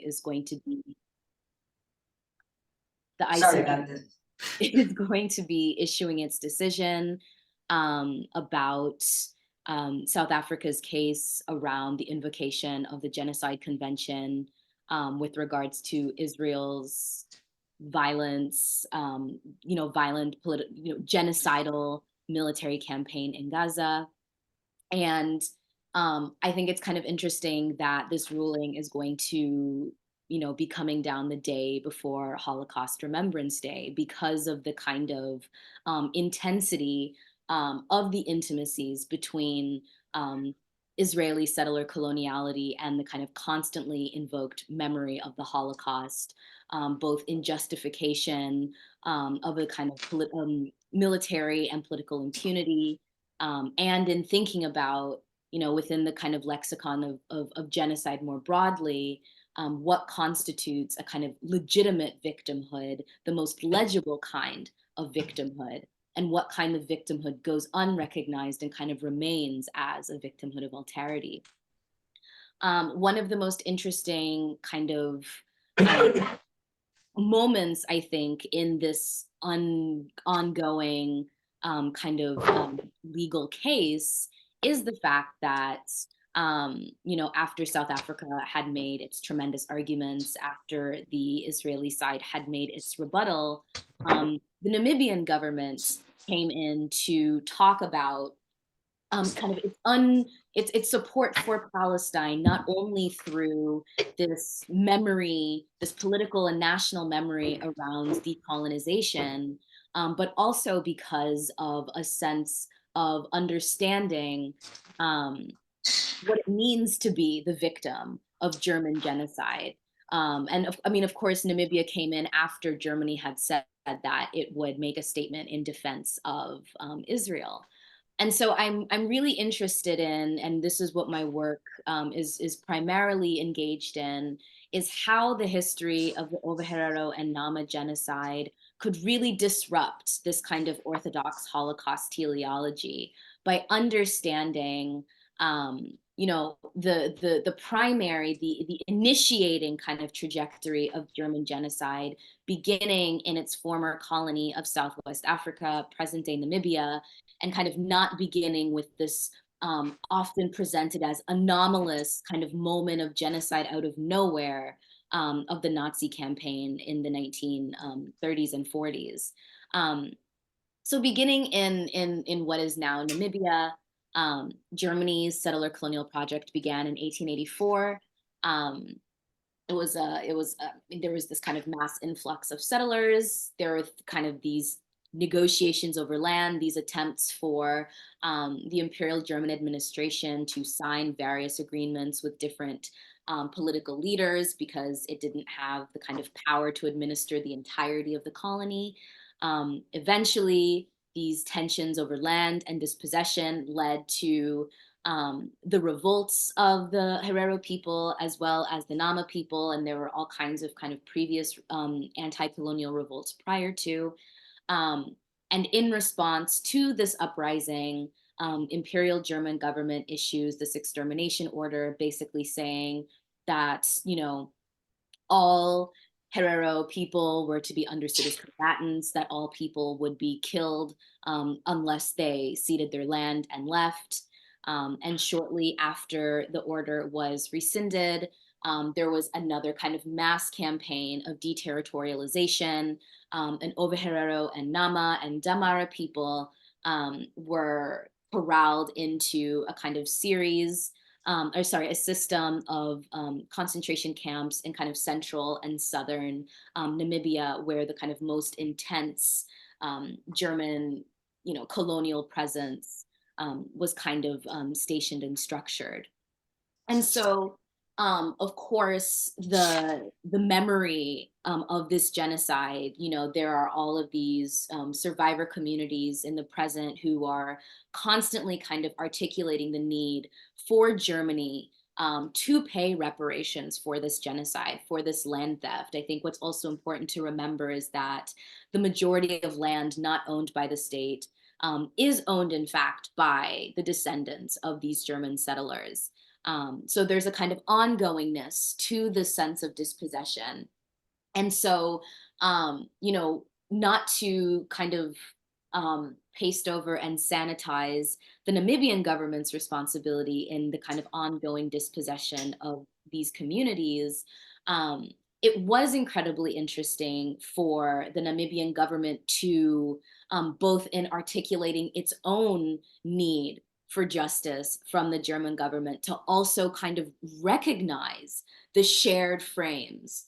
is going to be the Sorry ICJ about this. is going to be issuing its decision about South Africa's case around the invocation of the Genocide Convention with regards to Israel's violence, violent, genocidal military campaign in Gaza. And I think it's kind of interesting that this ruling is going to, be coming down the day before Holocaust Remembrance Day because of the kind of intensity of the intimacies between Israeli settler coloniality and the kind of constantly invoked memory of the Holocaust, both in justification of a kind of military and political impunity, and in thinking about, within the kind of lexicon of genocide more broadly, what constitutes a kind of legitimate victimhood, the most legible kind of victimhood, and what kind of victimhood goes unrecognized and kind of remains as a victimhood of alterity. One of the most interesting kind of moments, I think, in this ongoing kind of legal case is the fact that, after South Africa had made its tremendous arguments, after the Israeli side had made its rebuttal, the Namibian government came in to talk about kind of its support for Palestine, not only through this memory, this political and national memory around decolonization, but also because of a sense of understanding um, what it means to be the victim of German genocide. I mean, of course, Namibia came in after Germany had said that it would make a statement in defense of Israel. And so I'm really interested in, and this is what my work is primarily engaged in, is how the history of the Ovaherero and Nama genocide could really disrupt this kind of orthodox Holocaust teleology by understanding, the primary, the initiating kind of trajectory of German genocide, beginning in its former colony of Southwest Africa, present day Namibia, and kind of not beginning with this often presented as anomalous kind of moment of genocide out of nowhere of the Nazi campaign in the 1930s and 40s. Um, so beginning in what is now Namibia, Germany's settler colonial project began in 1884. Um, there was this kind of mass influx of settlers. There were kind of these negotiations over land, these attempts for the Imperial German administration to sign various agreements with different political leaders because it didn't have the kind of power to administer the entirety of the colony. Eventually, these tensions over land and dispossession led to the revolts of the Herero people as well as the Nama people, and there were all kinds of kind of previous anti-colonial revolts prior to. Um, and in response to this uprising, Imperial German government issues this extermination order, basically saying that, all Herero people were to be understood as combatants, that all people would be killed unless they ceded their land and left. And shortly after the order was rescinded, there was another kind of mass campaign of deterritorialization. And Ovaherero and Nama and Damara people were corralled into a kind of series a system of concentration camps in kind of central and southern Namibia, where the kind of most intense German, colonial presence was kind of stationed and structured. And so, of course, the memory of this genocide, there are all of these survivor communities in the present who are constantly kind of articulating the need for Germany to pay reparations for this genocide, for this land theft. I think what's also important to remember is that the majority of land not owned by the state is owned, in fact, by the descendants of these German settlers. So there's a kind of ongoingness to the sense of dispossession. And so, not to kind of paste over and sanitize the Namibian government's responsibility in the kind of ongoing dispossession of these communities, um, it was incredibly interesting for the Namibian government to, both in articulating its own need for justice from the German government, to also kind of recognize the shared frames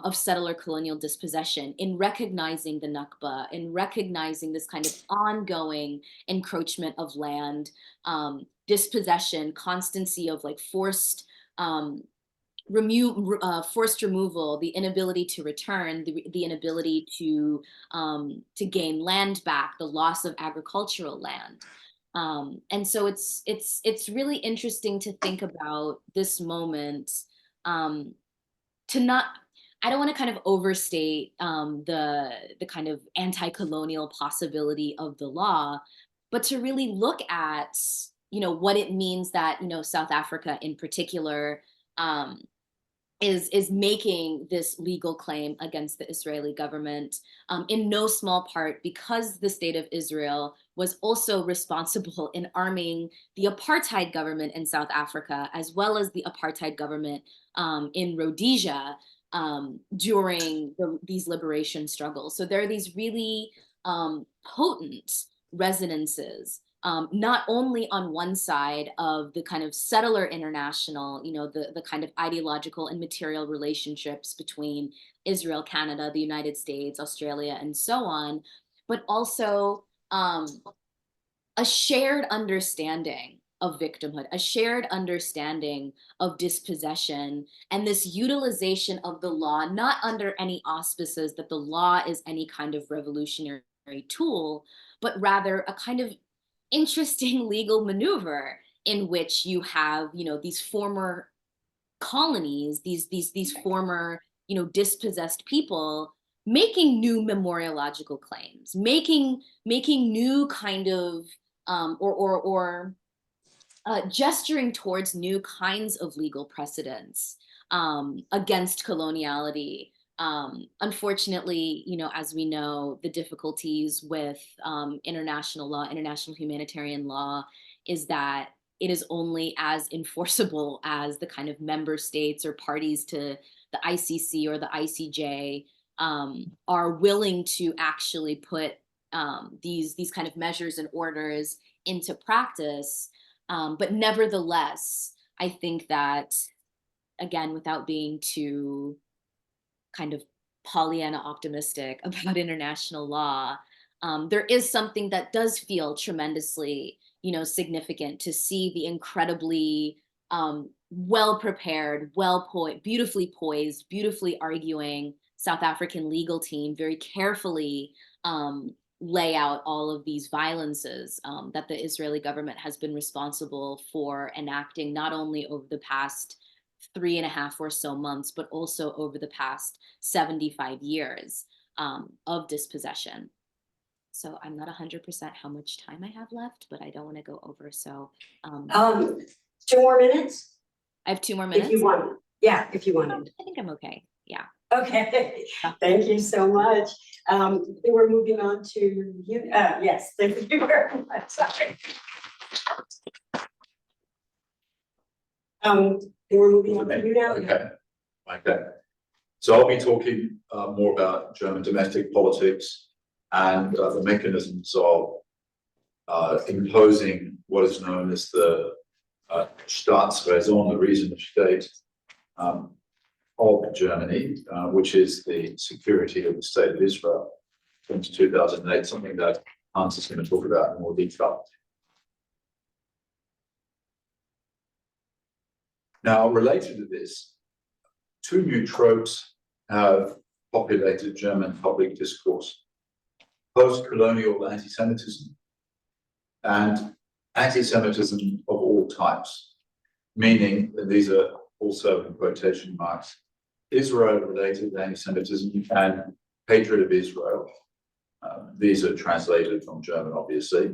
of settler colonial dispossession, in recognizing the Nakba, in recognizing this kind of ongoing encroachment of land, dispossession, constancy of like um, forced removal, the inability to return, the inability to gain land back, the loss of agricultural land. And so it's really interesting to think about this moment, um, to not, I don't want to kind of overstate the kind of anti-colonial possibility of the law, but to really look at, what it means that, South Africa in particular, um, is making this legal claim against the Israeli government, in no small part because the state of Israel was also responsible in arming the apartheid government in South Africa, as well as the apartheid government in Rhodesia, during these liberation struggles. So there are these really potent resonances, not only on one side of the kind of settler international, the kind of ideological and material relationships between Israel, Canada, the United States, Australia, and so on, but also a shared understanding of victimhood, a shared understanding of dispossession, and this utilization of the law, not under any auspices that the law is any kind of revolutionary tool, but rather a kind of interesting legal maneuver in which you have, these former colonies, these former, dispossessed people making new memorialogical claims, making new kind of or gesturing towards new kinds of legal precedents against coloniality. Unfortunately, as we know, the difficulties with international law, international humanitarian law, is that it is only as enforceable as the kind of member states or parties to the ICC or the ICJ are willing to actually put these kind of measures and orders into practice. But nevertheless, I think that, again, without being too kind of Pollyanna optimistic about international law, there is something that does feel tremendously, significant to see the incredibly well prepared, beautifully poised, beautifully arguing South African legal team very carefully lay out all of these violences that the Israeli government has been responsible for enacting, not only over the past 3.5 or so months, but also over the past 75 years of dispossession. So I'm not 100% how much time I have left, but I don't want to go over. So 2 more minutes? I have 2 more minutes. If you want. Yeah, if you wanted. I think I'm okay. Yeah. Okay. Thank you so much. We're moving on to you. Yes, thank you very much. Sorry. We're moving on to you now. Okay. So I'll be talking more about German domestic politics and the mechanisms of imposing what is known as the Staatsräson, the reason of state of Germany, which is the security of the state of Israel since 2008, something that Hans is going to talk about in more detail. Now, related to this, 2 new tropes have populated German public discourse: post-colonial anti-Semitism and anti-Semitism of all types, meaning, and these are also in quotation marks, Israel-related anti-Semitism and hatred of Israel. These are translated from German, obviously.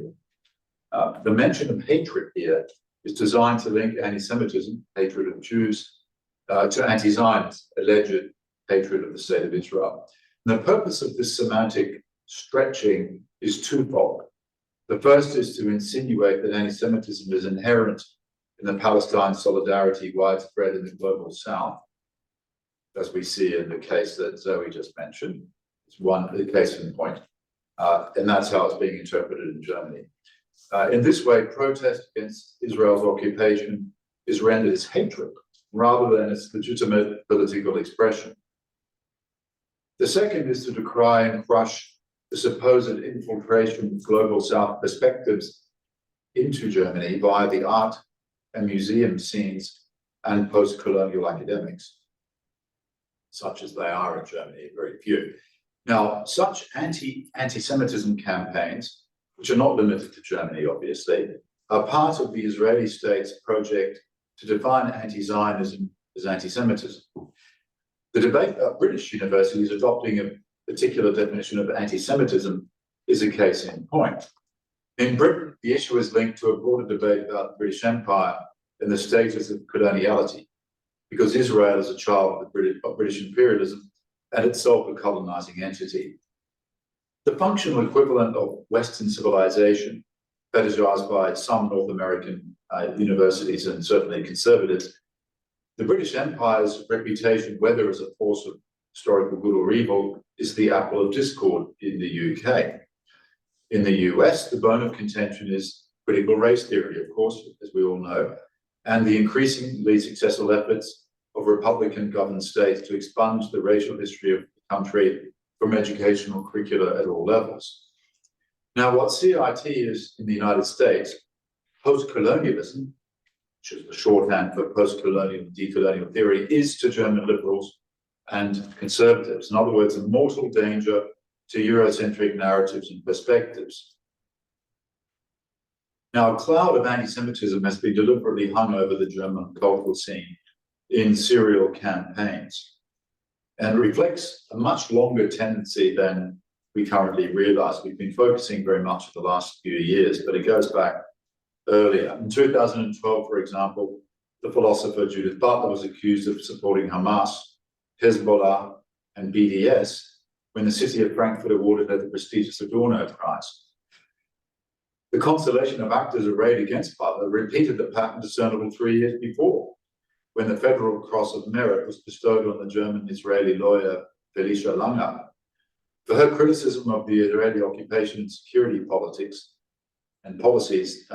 The mention of hatred here is designed to link anti-Semitism, hatred of Jews, to anti-Zionism, alleged hatred of the state of Israel. And the purpose of this semantic stretching is twofold. The first is to insinuate that anti-Semitism is inherent in the Palestine solidarity widespread in the global South, as we see in the case that Zoe just mentioned. It's one case in point, and that's how it's being interpreted in Germany. In this way, protest against Israel's occupation is rendered as hatred rather than its legitimate political expression. The second is to decry and crush the supposed infiltration of global South perspectives into Germany via the art and museum scenes and post-colonial academics, such as they are in Germany, very few. Now, such anti-Semitism campaigns, which are not limited to Germany, obviously, are part of the Israeli state's project to define anti-Zionism as anti-Semitism. The debate about British universities adopting a particular definition of anti-Semitism is a case in point. In Britain, the issue is linked to a broader debate about the British Empire and the status of coloniality, because Israel is a child of British imperialism and itself a colonizing entity. The functional equivalent of Western civilization, fetishized by some North American universities and certainly conservatives, the British Empire's reputation, whether as a force of historical good or evil, is the apple of discord in the UK. In the US, the bone of contention is critical race theory, of course, as we all know, and the increasingly successful efforts of Republican-governed states to expunge the racial history of the country from educational curricula at all levels. Now, what CIT is in the United States, post-colonialism, which is the shorthand for post-colonial and decolonial theory, is to German liberals and conservatives. In other words, a mortal danger to Eurocentric narratives and perspectives. Now, a cloud of anti-Semitism has been deliberately hung over the German cultural scene in serial campaigns, and reflects a much longer tendency than we currently realize. We've been focusing very much for the last few years, but it goes back earlier. In 2012, for example, the philosopher Judith Butler was accused of supporting Hamas, Hezbollah, and BDS when the city of Frankfurt awarded her the prestigious Adorno Prize. The constellation of actors arrayed against Butler repeated the pattern discernible 3 years before, when the Federal Cross of Merit was bestowed on the German-Israeli lawyer Felicia Langer for her criticism of the Israeli occupation and security politics and policies.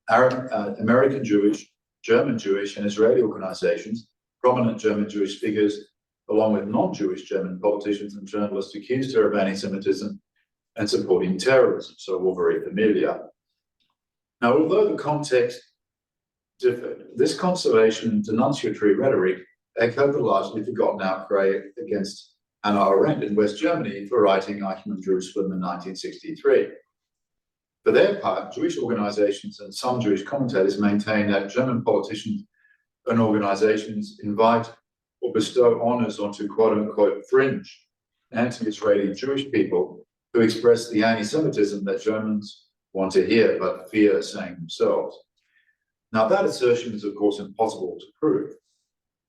American Jewish, German Jewish, and Israeli organizations, prominent German Jewish figures, along with non-Jewish German politicians and journalists, accused her of anti-Semitism and supporting terrorism, so all very familiar. Now, although the context differed, this consolation and denunciatory rhetoric echoed the largely forgotten outcry against Hannah Arendt in West Germany for writing Eichmann Jerusalem in 1963. For their part, Jewish organizations and some Jewish commentators maintain that German politicians and organizations invite or bestow honors onto quote-unquote fringe anti-Israeli Jewish people who express the anti-Semitism that Germans want to hear but fear saying themselves. Now, that assertion is, of course, impossible to prove.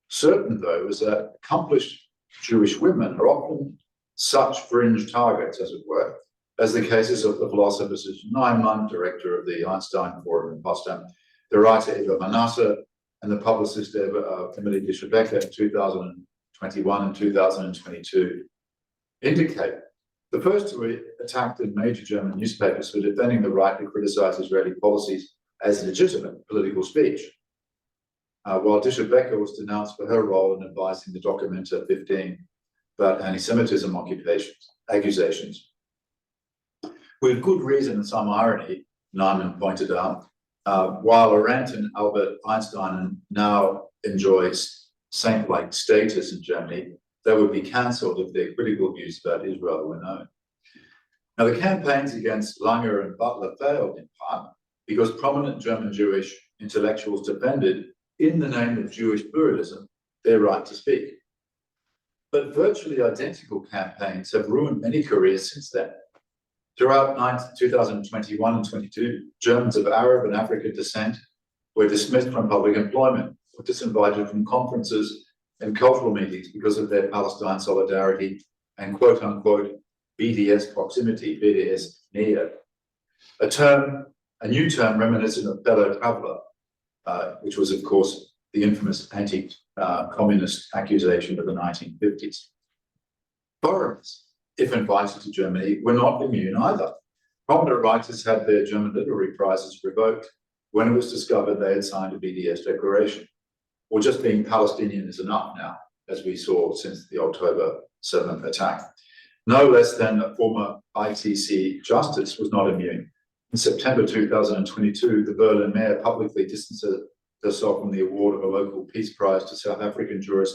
Certain, though, is that accomplished Jewish women are often such fringe targets, as it were, as the cases of the philosopher Susan Neiman, director of the Einstein Forum in Potsdam, the writer Eva Manasse, and the publicist Emily Discher-Becker in 2021 and 2022 indicate. The first two attacked in major German newspapers for defending the right to criticize Israeli policies as legitimate political speech, while Discher-Becker was denounced for her role in advising the Documenta 15 about anti-Semitism accusations. With good reason and some irony, Neiman pointed out, while Arendt and Albert Einstein now enjoy saint-like status in Germany, they would be cancelled if their critical views about Israel were known. Now, the campaigns against Langer and Butler failed in part because prominent German Jewish intellectuals defended, in the name of Jewish pluralism, their right to speak. But virtually identical campaigns have ruined many careers since then. Throughout 2021 and 22, Germans of Arab and African descent, were dismissed from public employment or disinvited from conferences and cultural meetings because of their Palestine solidarity and quote unquote BDS proximity, BDS near. A new term reminiscent of fellow traveller, which was of course the infamous anti-communist accusation of the 1950s. Foreigners, if invited to Germany, were not immune either. Prominent writers had their German literary prizes revoked when it was discovered they had signed a BDS declaration. Or just being Palestinian is enough now, as we saw since the October 7th attack. No less than a former ITC justice was not immune. In September 2022, the Berlin mayor publicly distanced herself from the award of a local peace prize to South African jurist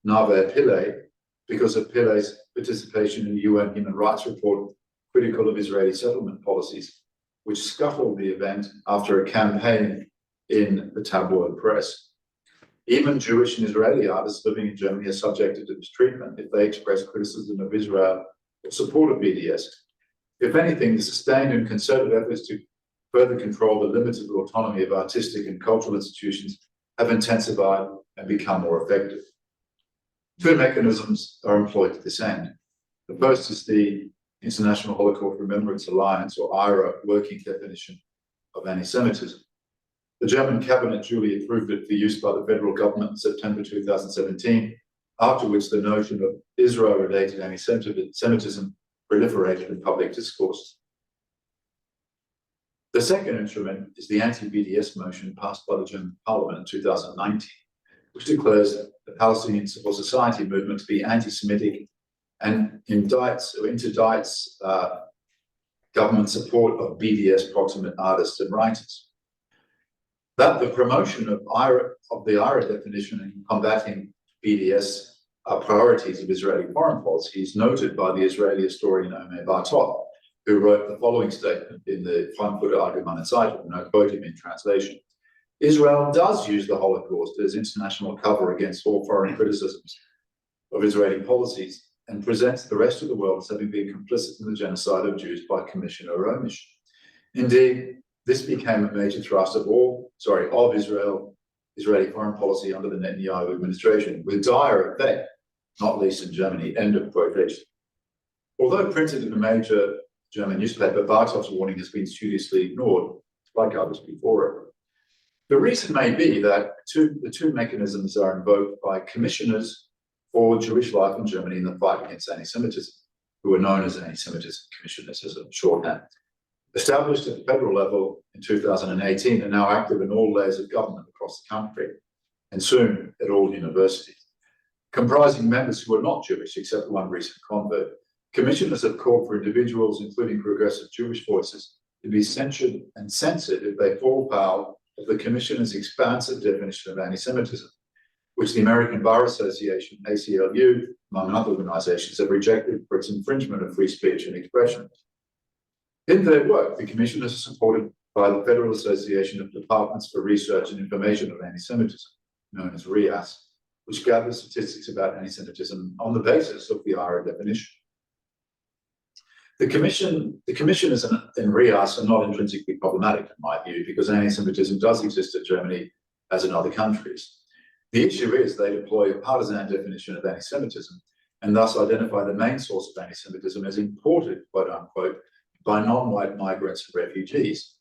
Navé Pillay because of Pillay's participation in the UN Human Rights Report critical of Israeli settlement policies, which scuttled the event after a campaign in the tabloid press. Even Jewish and Israeli artists living in Germany are subjected to this treatment if they express criticism of Israel or support of BDS. If anything, the sustained and concerted efforts to further control the limited autonomy of artistic and cultural institutions have intensified and become more effective. Two mechanisms are employed to this end. The first is the International Holocaust Remembrance Alliance, or IRA, working definition of anti-Semitism. The German cabinet duly approved it for use by the federal government in September 2017, after which the notion of Israel-related anti-Semitism proliferated in public discourse. The second instrument is the anti-BDS motion passed by the German parliament in 2019, which declares the Palestinian civil society movement to be anti-Semitic and interdicts government support of BDS proximate artists and writers. That the promotion of the IRA definition and combating BDS are priorities of Israeli foreign policy is noted by the Israeli historian Omer Bartot, who wrote the following statement in the Frankfurter Allgemeine Zeitung, and I quote him in translation. Israel does use the Holocaust as international cover against all foreign criticisms of Israeli policies and presents the rest of the world as having been complicit in the genocide of Jews by commission or omission. Indeed, this became a major thrust of Israeli foreign policy under the Netanyahu administration, with dire effect, not least in Germany, end of quotation. Although printed in a major German newspaper, Bartot's warning has been studiously ignored, like others before it. The reason may be that the two mechanisms are invoked by commissioners for Jewish life in Germany in the fight against anti-Semitism, who are known as anti-Semitism commissioners as a shorthand. Established at the federal level in 2018 and now active in all layers of government across the country, and soon at all universities. Comprising members who are not Jewish, except one recent convert, commissioners have called for individuals, including progressive Jewish voices, to be censured and censored if they fall foul of the commissioner's expansive definition of anti-Semitism, which the American Bar Association, ACLU, among other organizations, have rejected for its infringement of free speech and expression. In their work, the commissioners are supported by the Federal Association of Departments for Research and Information of Anti-Semitism, known as RIAS, which gathers statistics about anti-Semitism on the basis of the IRA definition. The commissioners in RIAS are not intrinsically problematic, in my view, because anti-Semitism does exist in Germany as in other countries. The issue is they deploy a partisan definition of anti-Semitism and thus identify the main source of anti-Semitism as imported, quote unquote, by non-white migrants and refugees,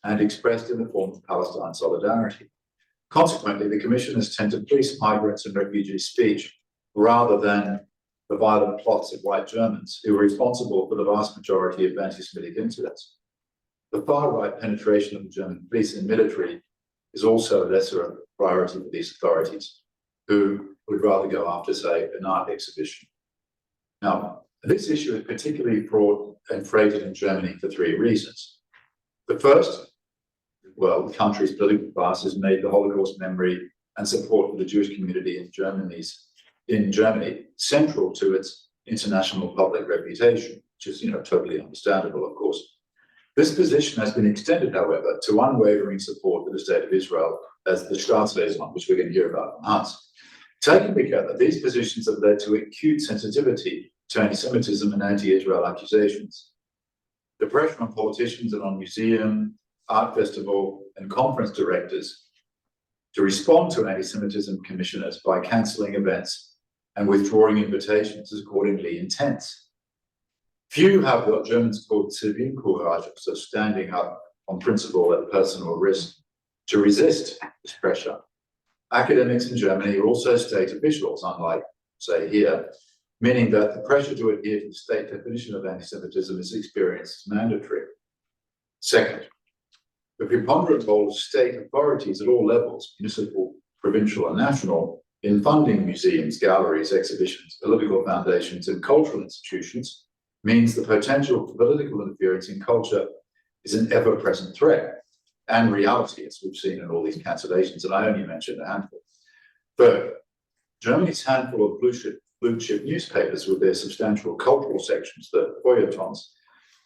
and expressed in the form of Palestine solidarity. Consequently, the commissioners tend to police migrants and refugee speech rather than the violent plots of white Germans who are responsible for the vast majority of anti-Semitic incidents. The far-right penetration of the German police and military is also a lesser priority for these authorities, who would rather go after, say, an art exhibition. Now, this issue is particularly fraught and freighted in Germany for three reasons. The first, well, the country's political class has made the Holocaust memory and support for the Jewish community in Germany central to its international public reputation, which is, totally understandable, of course. This position has been extended, however, to unwavering support for the state of Israel as the Staatsräson, which we're going to hear about from Hans. Taken together, these positions have led to acute sensitivity to anti-Semitism and anti-Israel accusations. The pressure on politicians and on museum, art festival, and conference directors to respond to anti-Semitism commissioners by cancelling events and withdrawing invitations is accordingly intense. Few have what Germans call Zivilcourage, so standing up on principle at personal risk to resist this pressure. Academics in Germany are also state officials, unlike, say, here, meaning that the pressure to adhere to the state definition of anti-Semitism is experienced as mandatory. Second, the preponderant role of state authorities at all levels, municipal, provincial, and national, in funding museums, galleries, exhibitions, political foundations, and cultural institutions means the potential for political interference in culture is an ever-present threat and reality, as we've seen in all these cancellations, and I only mentioned a handful. Third, Germany's handful of blue chip newspapers with their substantial cultural sections, the feuilletons,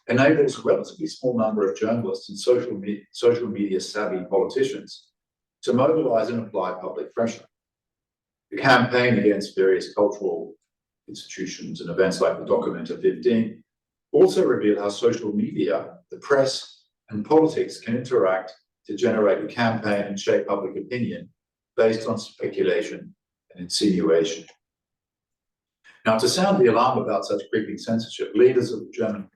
enables a relatively small number of journalists and social media savvy politicians to mobilize and apply public pressure. The campaign against various cultural institutions and events like the Documenta 15 also reveal how social media, the press, and politics can interact to generate a campaign and shape public opinion based on speculation and insinuation. Now, to sound the alarm about such creeping censorship, leaders of German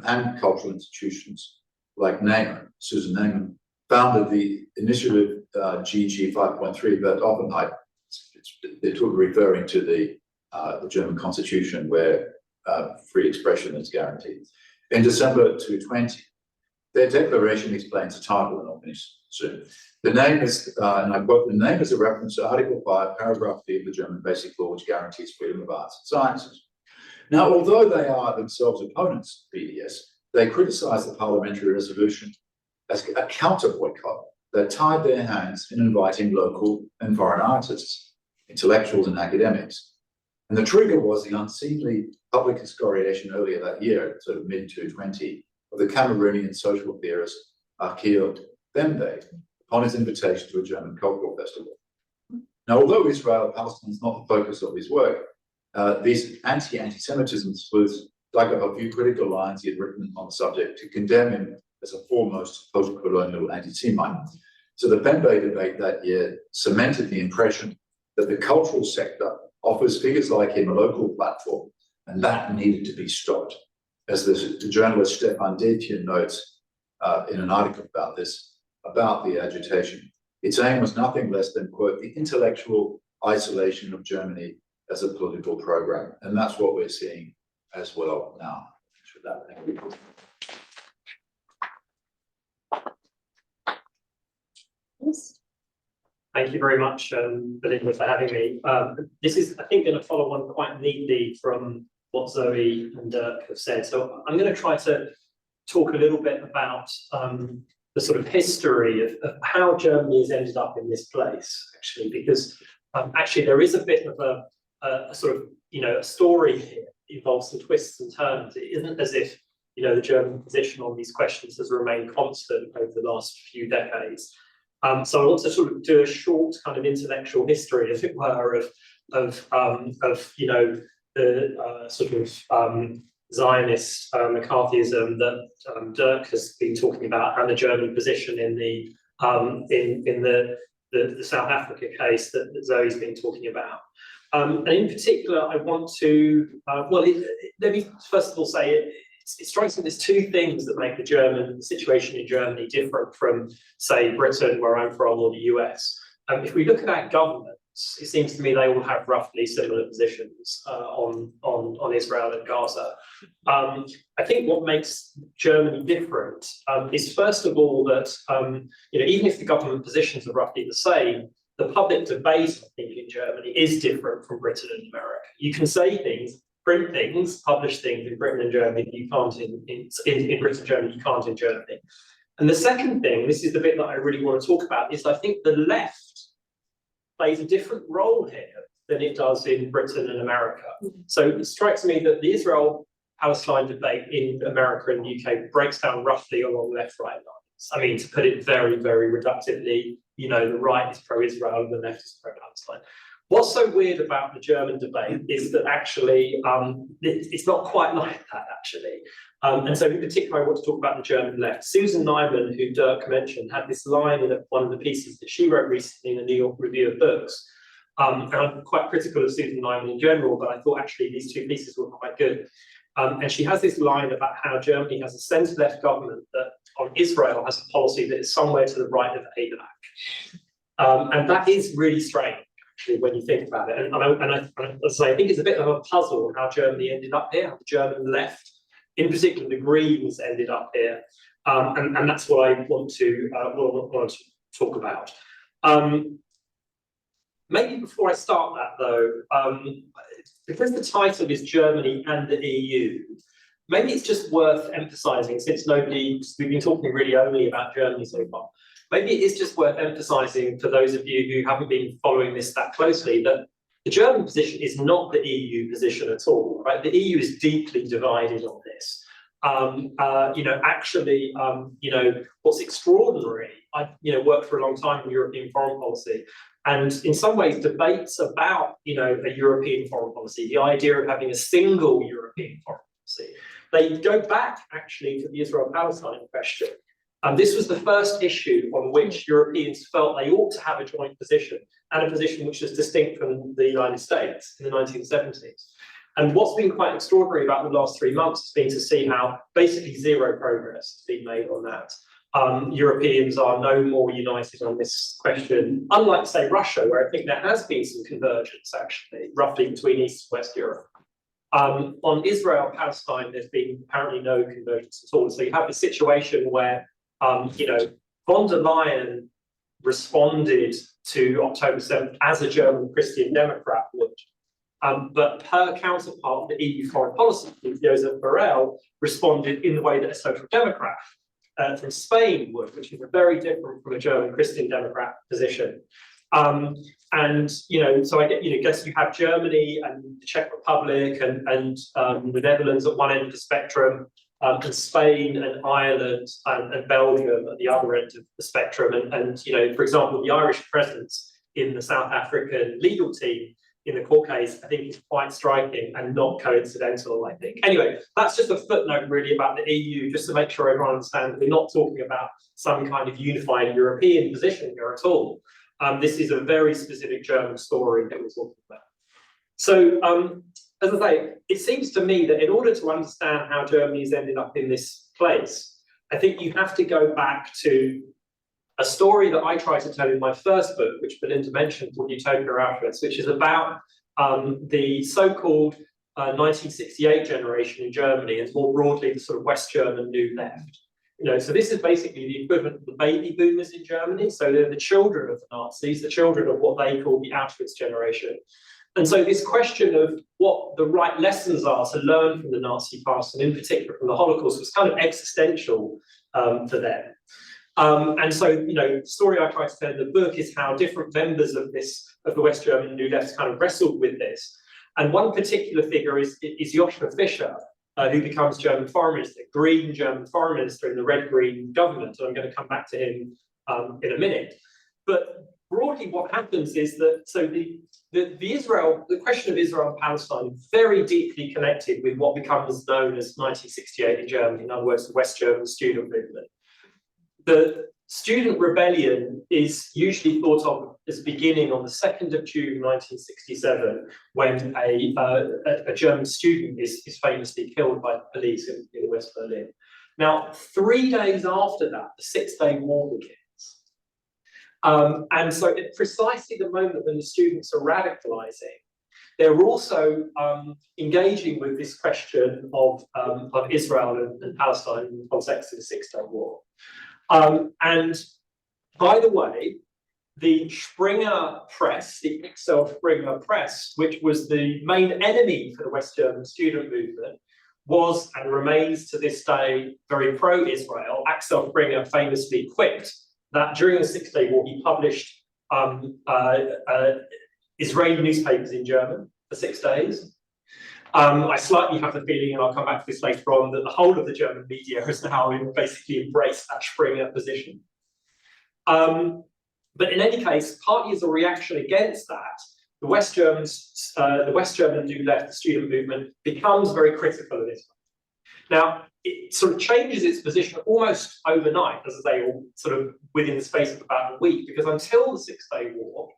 and cultural institutions like Neyman, Susan Neyman, founded the initiative GG 5.3 that Offenheit, they're referring to the German constitution where free expression is guaranteed. In December 2020, their declaration explains the title, and I'll finish soon. The name is, and I quote, the name is a reference to Article 5, Paragraph 3 of the German Basic Law, which guarantees freedom of arts and sciences. Now, although they are themselves opponents of BDS, they criticize the parliamentary resolution as a counter boycott that tied their hands in inviting local and foreign artists, intellectuals, and academics. And the trigger was the unseemly public excoriation earlier that year, sort of mid-2020, of the Cameroonian social theorist Akil Bembe upon his invitation to a German cultural festival. Now, although Israel-Palestine is not the focus of his work, these anti-Semitism sleuths dug up a few critical lines he had written on the subject to condemn him as a foremost post-colonial anti-Semite. So the Bembe debate that year cemented the impression that the cultural sector offers figures like him a local platform, and that needed to be stopped. As the journalist Stefan Detjen notes in an article about this, about the agitation, its aim was nothing less than, quote, the intellectual isolation of Germany as a political program. And that's what we're seeing as well now. Thank you very much, Belinda, for having me. This is, I think, going to follow on quite neatly from what Zoe and Dirk have said. So I'm going to try to talk a little bit about the sort of history of how Germany has ended up in this place, actually, because actually there is a bit of a sort of, a story here. It involves some twists and turns. It isn't as if, the German position on these questions has remained constant over the last few decades. So I want to sort of do a short kind of intellectual history, as it were, of the sort of Zionist McCarthyism that Dirk has been talking about, and the German position in the South Africa case that Zoe's been talking about. And in particular, I want to let me first of all say it strikes me there's two things that make the situation in Germany different from, say, Britain, where I'm from, or the US. If we look at our governments, it seems to me they all have roughly similar positions on Israel and Gaza. I think what makes Germany different is, first of all, that even if the government positions are roughly the same, the public debate, I think, in Germany is different from Britain and America. You can say things, print things, publish things in Britain and Germany that you can't in Britain and Germany, you can't in Germany. And the second thing, this is the bit that I really want to talk about, is I think the left plays a different role here than it does in Britain and America. So it strikes me that the Israel-Palestine debate in America and the UK breaks down roughly along left-right lines. I mean, to put it very, very reductively, the right is pro-Israel and the left is pro-Palestine. What's so weird about the German debate is that actually it's not quite like that, actually. And so in particular, I want to talk about the German left. Susan Nyman, who Dirk mentioned, had this line in one of the pieces that she wrote recently in the New York Review of Books. And I'm quite critical of Susan Nyman in general, but I thought actually these two pieces were quite good. And she has this line about how Germany has a centre-left government that on Israel has a policy that is somewhere to the right of AIPAC. And that is really strange, actually, when you think about it. And I think it's a bit of a puzzle how Germany ended up here, how the German left, in particular the Greens, ended up here. And that's what I want to talk about. Maybe before I start that, though, because the title is Germany and the EU, maybe it's just worth emphasising, since we've been talking really only about Germany so far, maybe it is just worth emphasising for those of you who haven't been following this that closely, that the German position is not the EU position at all, right? The EU is deeply divided on this. What's extraordinary, I worked for a long time in European foreign policy, and in some ways debates about a European foreign policy, the idea of having a single European foreign policy, they go back actually to the Israel-Palestine question. And this was the first issue on which Europeans felt they ought to have a joint position, and a position which was distinct from the United States in the 1970s. And what's been quite extraordinary about the last 3 months has been to see how basically zero progress has been made on that. Europeans are no more united on this question, unlike, say, Russia, where I think there has been some convergence, actually, roughly between East and West Europe. On Israel-Palestine, there's been apparently no convergence at all. So you have a situation where, von der Leyen responded to October 7th as a German Christian Democrat would. But her counterpart, the EU foreign policy, Josep Borrell, responded in the way that a social democrat from Spain would, which is very different from a German Christian Democrat position. So I guess you have Germany and the Czech Republic and the Netherlands at one end of the spectrum, and Spain and Ireland and Belgium at the other end of the spectrum. And for example, the Irish presence in the South African legal team in the court case, I think is quite striking and not coincidental, I think. Anyway, that's just a footnote really about the EU, just to make sure everyone understands we're not talking about some kind of unified European position here at all. This is a very specific German story that we're talking about. So, as I say, it seems to me that in order to understand how Germany's ended up in this place, I think you have to go back to a story that I tried to tell in my first book, which Belinda mentioned, called Utopia Auschwitz, which is about the so-called 1968 generation in Germany, and more broadly the sort of West German New Left. So this is basically the equivalent of the baby boomers in Germany. So they're the children of the Nazis, the children of what they call the Auschwitz generation. And so this question of what the right lessons are to learn from the Nazi past, and in particular from the Holocaust, was kind of existential for them. And so, the story I try to tell in the book is how different members of the West German New Left kind of wrestled with this. And one particular figure is Joschka Fischer, who becomes German foreign minister, Green German foreign minister in the red-green government. And I'm going to come back to him in a minute. But broadly, what happens is that the question of Israel and Palestine is very deeply connected with what becomes known as 1968 in Germany. In other words, the West German student movement. The student rebellion is usually thought of as beginning on the 2nd of June 1967, when a German student is famously killed by the police in West Berlin. Now, 3 days after that, the Six-Day War begins. And so at precisely the moment when the students are radicalizing, they're also engaging with this question of Israel and Palestine in the context of the Six-Day War. And by the way, the Springer press, the Axel Springer press, which was the main enemy for the West German student movement, was and remains to this day very pro-Israel. Axel Springer famously quipped that during the Six-Day War, he published Israeli newspapers in German for 6 days. I slightly have the feeling, and I'll come back to this later on, that the whole of the German media has now basically embraced that Springer position. But in any case, partly as a reaction against that, the West German New Left, the student movement, becomes very critical of Israel. Now, it sort of changes its position almost overnight, as I say, or sort of within the space of about a week, because until the Six-Day War,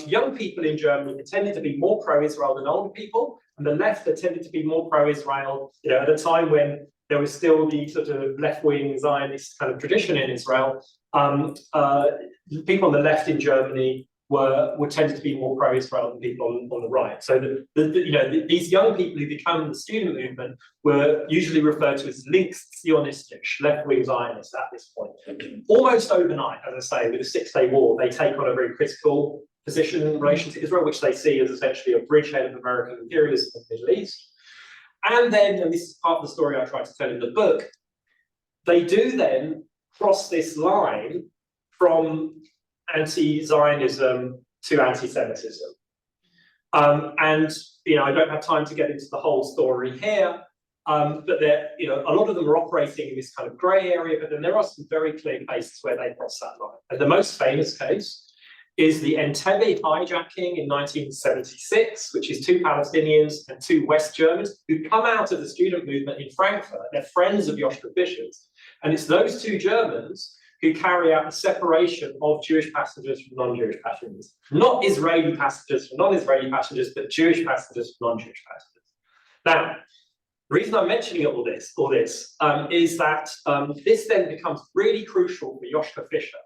young people in Germany tended to be more pro-Israel than older people, and the left had tended to be more pro-Israel, at a time when there was still the sort of left-wing Zionist kind of tradition in Israel. People on the left in Germany were tended to be more pro-Israel than people on the right. So these young people who become the student movement were usually referred to as links-Zionistisch, left-wing Zionists at this point. Almost overnight, as I say, with the Six-Day War, they take on a very critical position in relation to Israel, which they see as essentially a bridgehead of American imperialism in the Middle East. And then, and this is part of the story I try to tell in the book, they do then cross this line from anti-Zionism to anti-Semitism. And I don't have time to get into the whole story here, but a lot of them are operating in this kind of grey area, but then there are some very clear cases where they cross that line. And the most famous case is the Entebbe hijacking in 1976, which is 2 Palestinians and 2 West Germans who come out of the student movement in Frankfurt. They're friends of Joschka Fischer's. And it's those 2 Germans who carry out the separation of Jewish passengers from non-Jewish passengers. Not Israeli passengers from non-Israeli passengers, but Jewish passengers from non-Jewish passengers. Now, the reason I'm mentioning all this is that this then becomes really crucial for Joschka Fischer.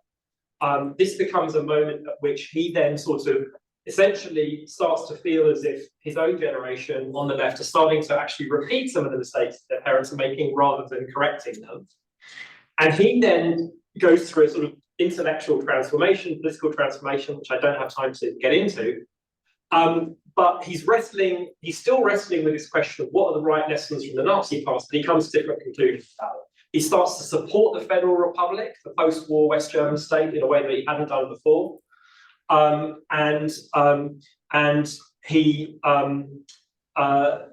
This becomes a moment at which he then sort of essentially starts to feel as if his own generation on the left are starting to actually repeat some of the mistakes their parents are making rather than correcting them. And he then goes through a sort of intellectual transformation, political transformation, which I don't have time to get into. But he's still wrestling with this question of what are the right lessons from the Nazi past, and he comes to different conclusions about it. He starts to support the Federal Republic, the post-war West German state, in a way that he hadn't done before. And he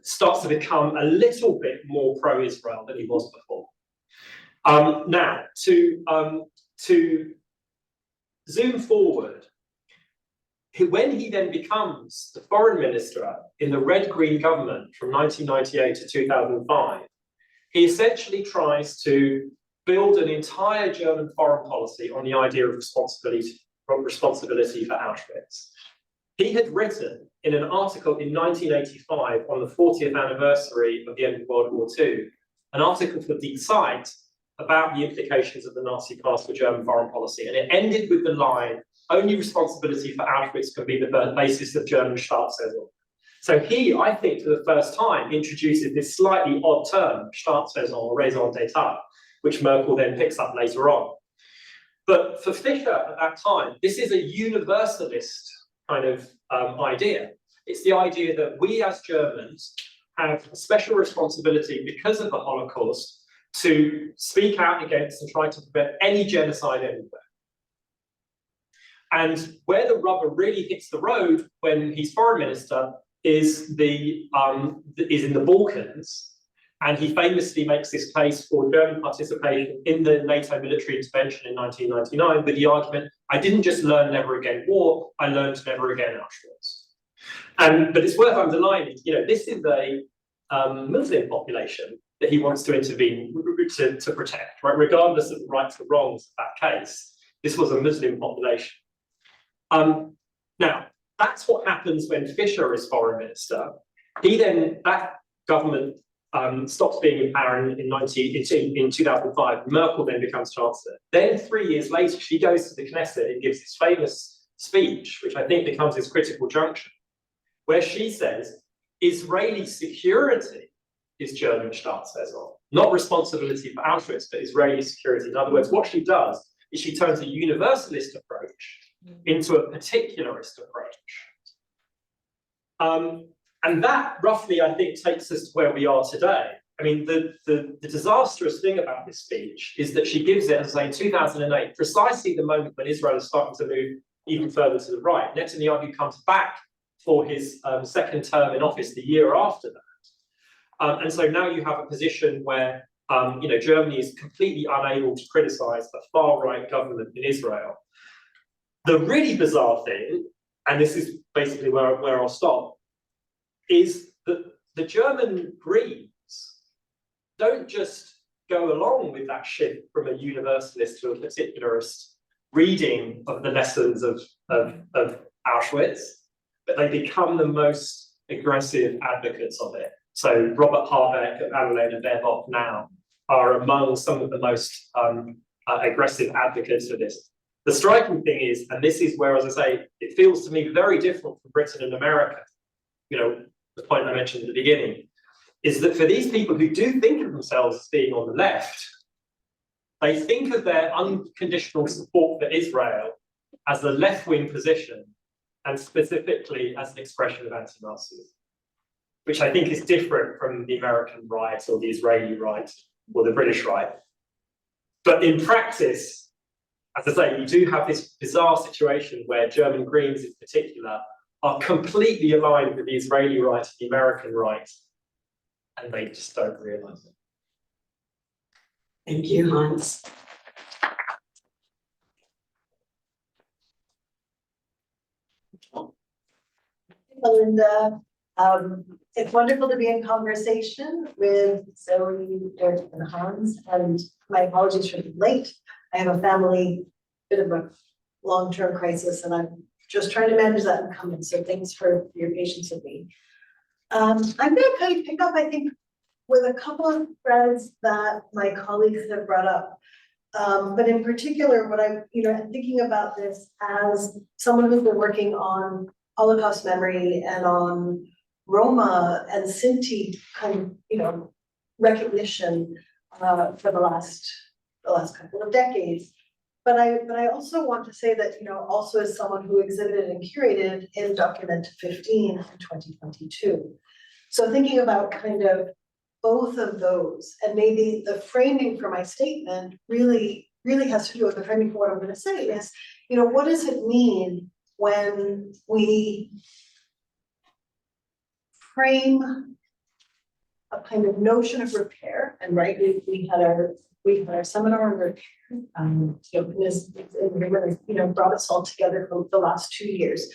starts to become a little bit more pro-Israel than he was before. Now, to zoom forward, when he then becomes the foreign minister in the red-green government from 1998 to 2005, he essentially tries to build an entire German foreign policy on the idea of responsibility for Auschwitz. He had written in an article in 1985 on the 40th anniversary of the end of World War II, an article for Die Zeit about the implications of the Nazi past for German foreign policy. And it ended with the line, only responsibility for Auschwitz can be the basis of German Staatsräson. So he, I think, for the first time, introduces this slightly odd term, Staatsräson or raison d'etat, which Merkel then picks up later on. But for Fischer at that time, this is a universalist kind of idea. It's the idea that we as Germans have a special responsibility because of the Holocaust to speak out against and try to prevent any genocide anywhere. And where the rubber really hits the road when he's foreign minister is in the Balkans, and he famously makes this case for German participation in the NATO military intervention in 1999 with the argument, I didn't just learn never again war, I learned never again Auschwitz. But it's worth underlining, this is a Muslim population that he wants to intervene to protect, right? Regardless of the rights or wrongs of that case, this was a Muslim population. Now, that's what happens when Fischer is foreign minister. That government stops being in power in 2005. Merkel then becomes chancellor. Then 3 years later, she goes to the Knesset and gives this famous speech, which I think becomes this critical junction, where she says, Israeli security is German Staatsräson, not responsibility for Auschwitz, but Israeli security. In other words, what she does is she turns a universalist approach into a particularist approach. And that roughly, I think, takes us to where we are today. I mean, the disastrous thing about this speech is that she gives it, as I say, in 2008, precisely the moment when Israel is starting to move even further to the right. Netanyahu comes back for his second term in office the year after that. And so now you have a position where Germany is completely unable to criticize the far-right government in Israel. The really bizarre thing, and this is basically where I'll stop, is that the German Greens don't just go along with that shift from a universalist to a particularist reading of the lessons of Auschwitz, but they become the most aggressive advocates of it. So Robert Habeck and Annalena Baerbock now are among some of the most aggressive advocates for this. The striking thing is, and this is where, as I say, it feels to me very different from Britain and America, you know, the point I mentioned at the beginning, is that for these people who do think of themselves as being on the left, they think of their unconditional support for Israel as a left-wing position, and specifically as an expression of anti-Nazism, which I think is different from the American right or the Israeli right or the British right. But in practice, as I say, you do have this bizarre situation where German Greens in particular are completely aligned with the Israeli right and the American right, and they just don't realise it. Thank you, Hans. Belinda, it's wonderful to be in conversation with Zoe, Derek, and Hans, and my apologies for being late. I have a family, bit of a long-term crisis, and I'm just trying to manage that and come in, so thanks for your patience with me. I'm gonna kind of pick up, I think, with a couple of threads that my colleagues have brought up. But in particular, what I'm, thinking about this as someone who's been working on Holocaust memory and on Roma and Sinti kind of, recognition for the last couple of decades. But I also want to say that, also as someone who exhibited and curated in Document 15 in 2022. So thinking about kind of both of those, and maybe the framing for my statement really has to do with the framing for what I'm going to say is, what does it mean when we frame a kind of notion of repair? And right, we had our seminar on repair, brought us all together for the last 2 years.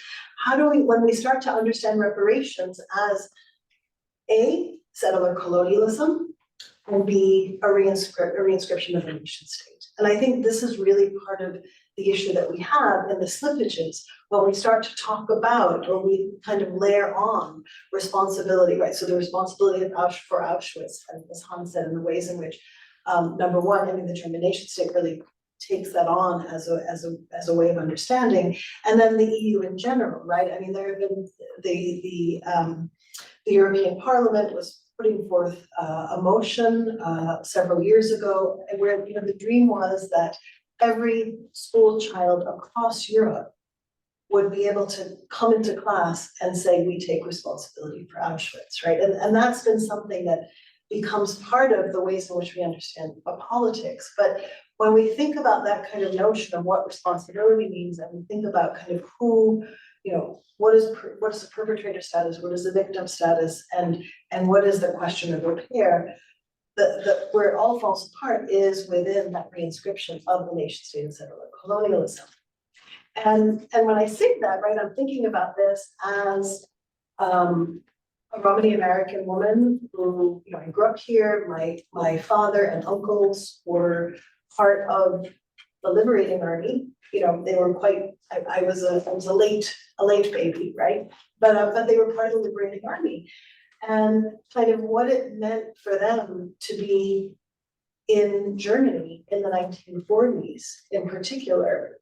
How do we, when we start to understand reparations as A, settler colonialism, and B, a reinscription of the nation state? And I think this is really part of the issue that we have in the slippages when we start to talk about, or we kind of layer on responsibility, right? So the responsibility for Auschwitz, as Hans said, in the ways in which, number one, I mean, the German nation state really takes that on as a way of understanding, and then the EU in general, right? I mean, there have been the European Parliament was putting forth a motion several years ago, where the dream was that every school child across Europe would be able to come into class and say, we take responsibility for Auschwitz, right? And that's been something that becomes part of the ways in which we understand politics. But when we think about that kind of notion of what responsibility means, and we think about kind of who, what is the perpetrator status, what is the victim status, and what is the question of repair, where it all falls apart is within that reinscription of the nation state and settler colonialism. And when I say that, right, I'm thinking about this as a Romani American woman who, I grew up here. My father and uncles were part of the Liberating Army. They were quite. I was a late baby, right? But they were part of the Liberating Army, and kind of what it meant for them to be in Germany in the 1940s, in particular,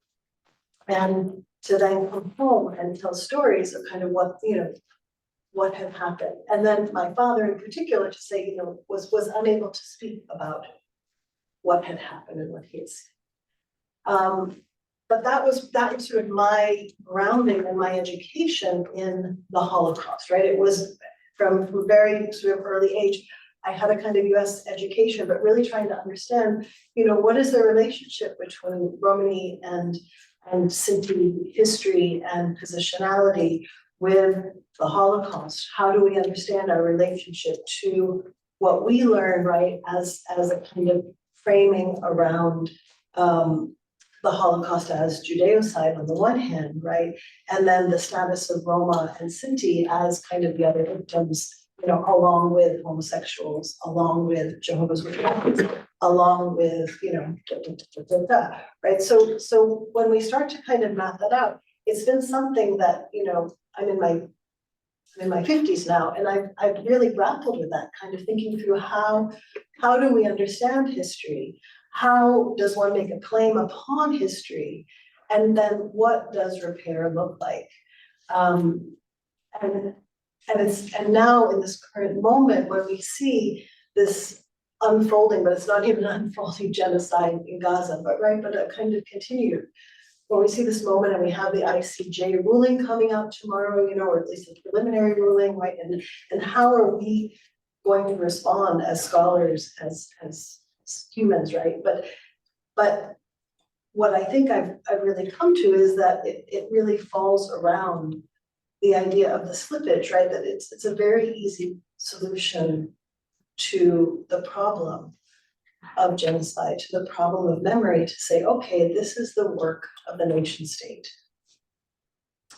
and to then come home and tell stories of kind of what had happened. And then my father in particular to say, was unable to speak about what had happened and what he had seen. But that was sort of my grounding and my education in the Holocaust, right? It was from very sort of early age. I had a kind of US education, but really trying to understand, what is the relationship between Romani and Sinti history and positionality with the Holocaust? How do we understand our relationship to what we learn, right, as a kind of framing around the Holocaust as Judeocide on the one hand, right? And then the status of Roma and Sinti as kind of the other victims, you know, along with homosexuals, along with Jehovah's Witnesses, along with, you know, right? So when we start to kind of map that out, it's been something that, you know, I'm in my 50s now, and I've really grappled with that, kind of thinking through how do we understand history? How does one make a claim upon history? And then what does repair look like? And now in this current moment where we see this unfolding, but it's not even an unfolding genocide in Gaza, but a kind of continued. When we see this moment and we have the ICJ ruling coming out tomorrow, you know, or at least a preliminary ruling, right? And how are we going to respond as scholars, as humans, right? But what I think I've really come to is that it really falls around the idea of the slippage, right? That it's a very easy solution to the problem of genocide, to the problem of memory, to say, okay, this is the work of the nation state.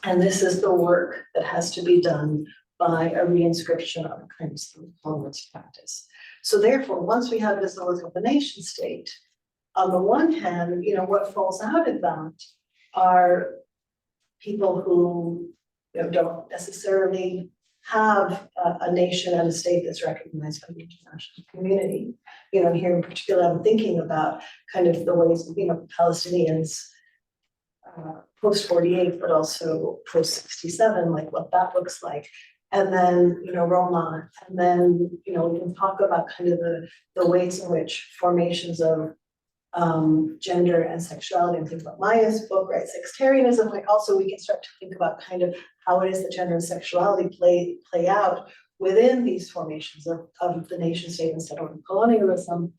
And this is the work that has to be done by a reinscription of kinds of performance practice. So therefore, once we have it as the work of the nation state, on the one hand, you know, what falls out of that are people who, you know, don't necessarily have a nation and a state that's recognized by the international community. You know, here in particular, I'm thinking about kind of the ways, you know, Palestinians post 48, but also post 67, like what that looks like. And then, you know, Roma, and then, you know, we can talk about kind of the ways in which formations of gender and sexuality, and think about Maya's book, right, sectarianism, like also we can start to think about kind of how it is that gender and sexuality play out within these formations of the nation state and settlement colonialism,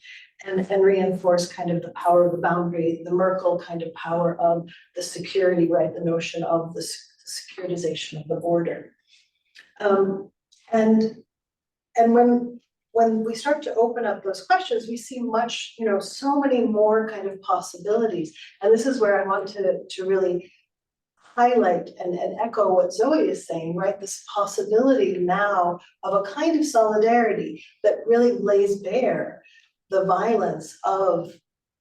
and reinforce kind of the power of the boundary, the Merkel kind of power of the security, right, the notion of the securitization of the border. And when we start to open up those questions, we see much, you know, so many more kind of possibilities. And this is where I want to really highlight and echo what Zoe is saying, right? This possibility now of a kind of solidarity that really lays bare the violence of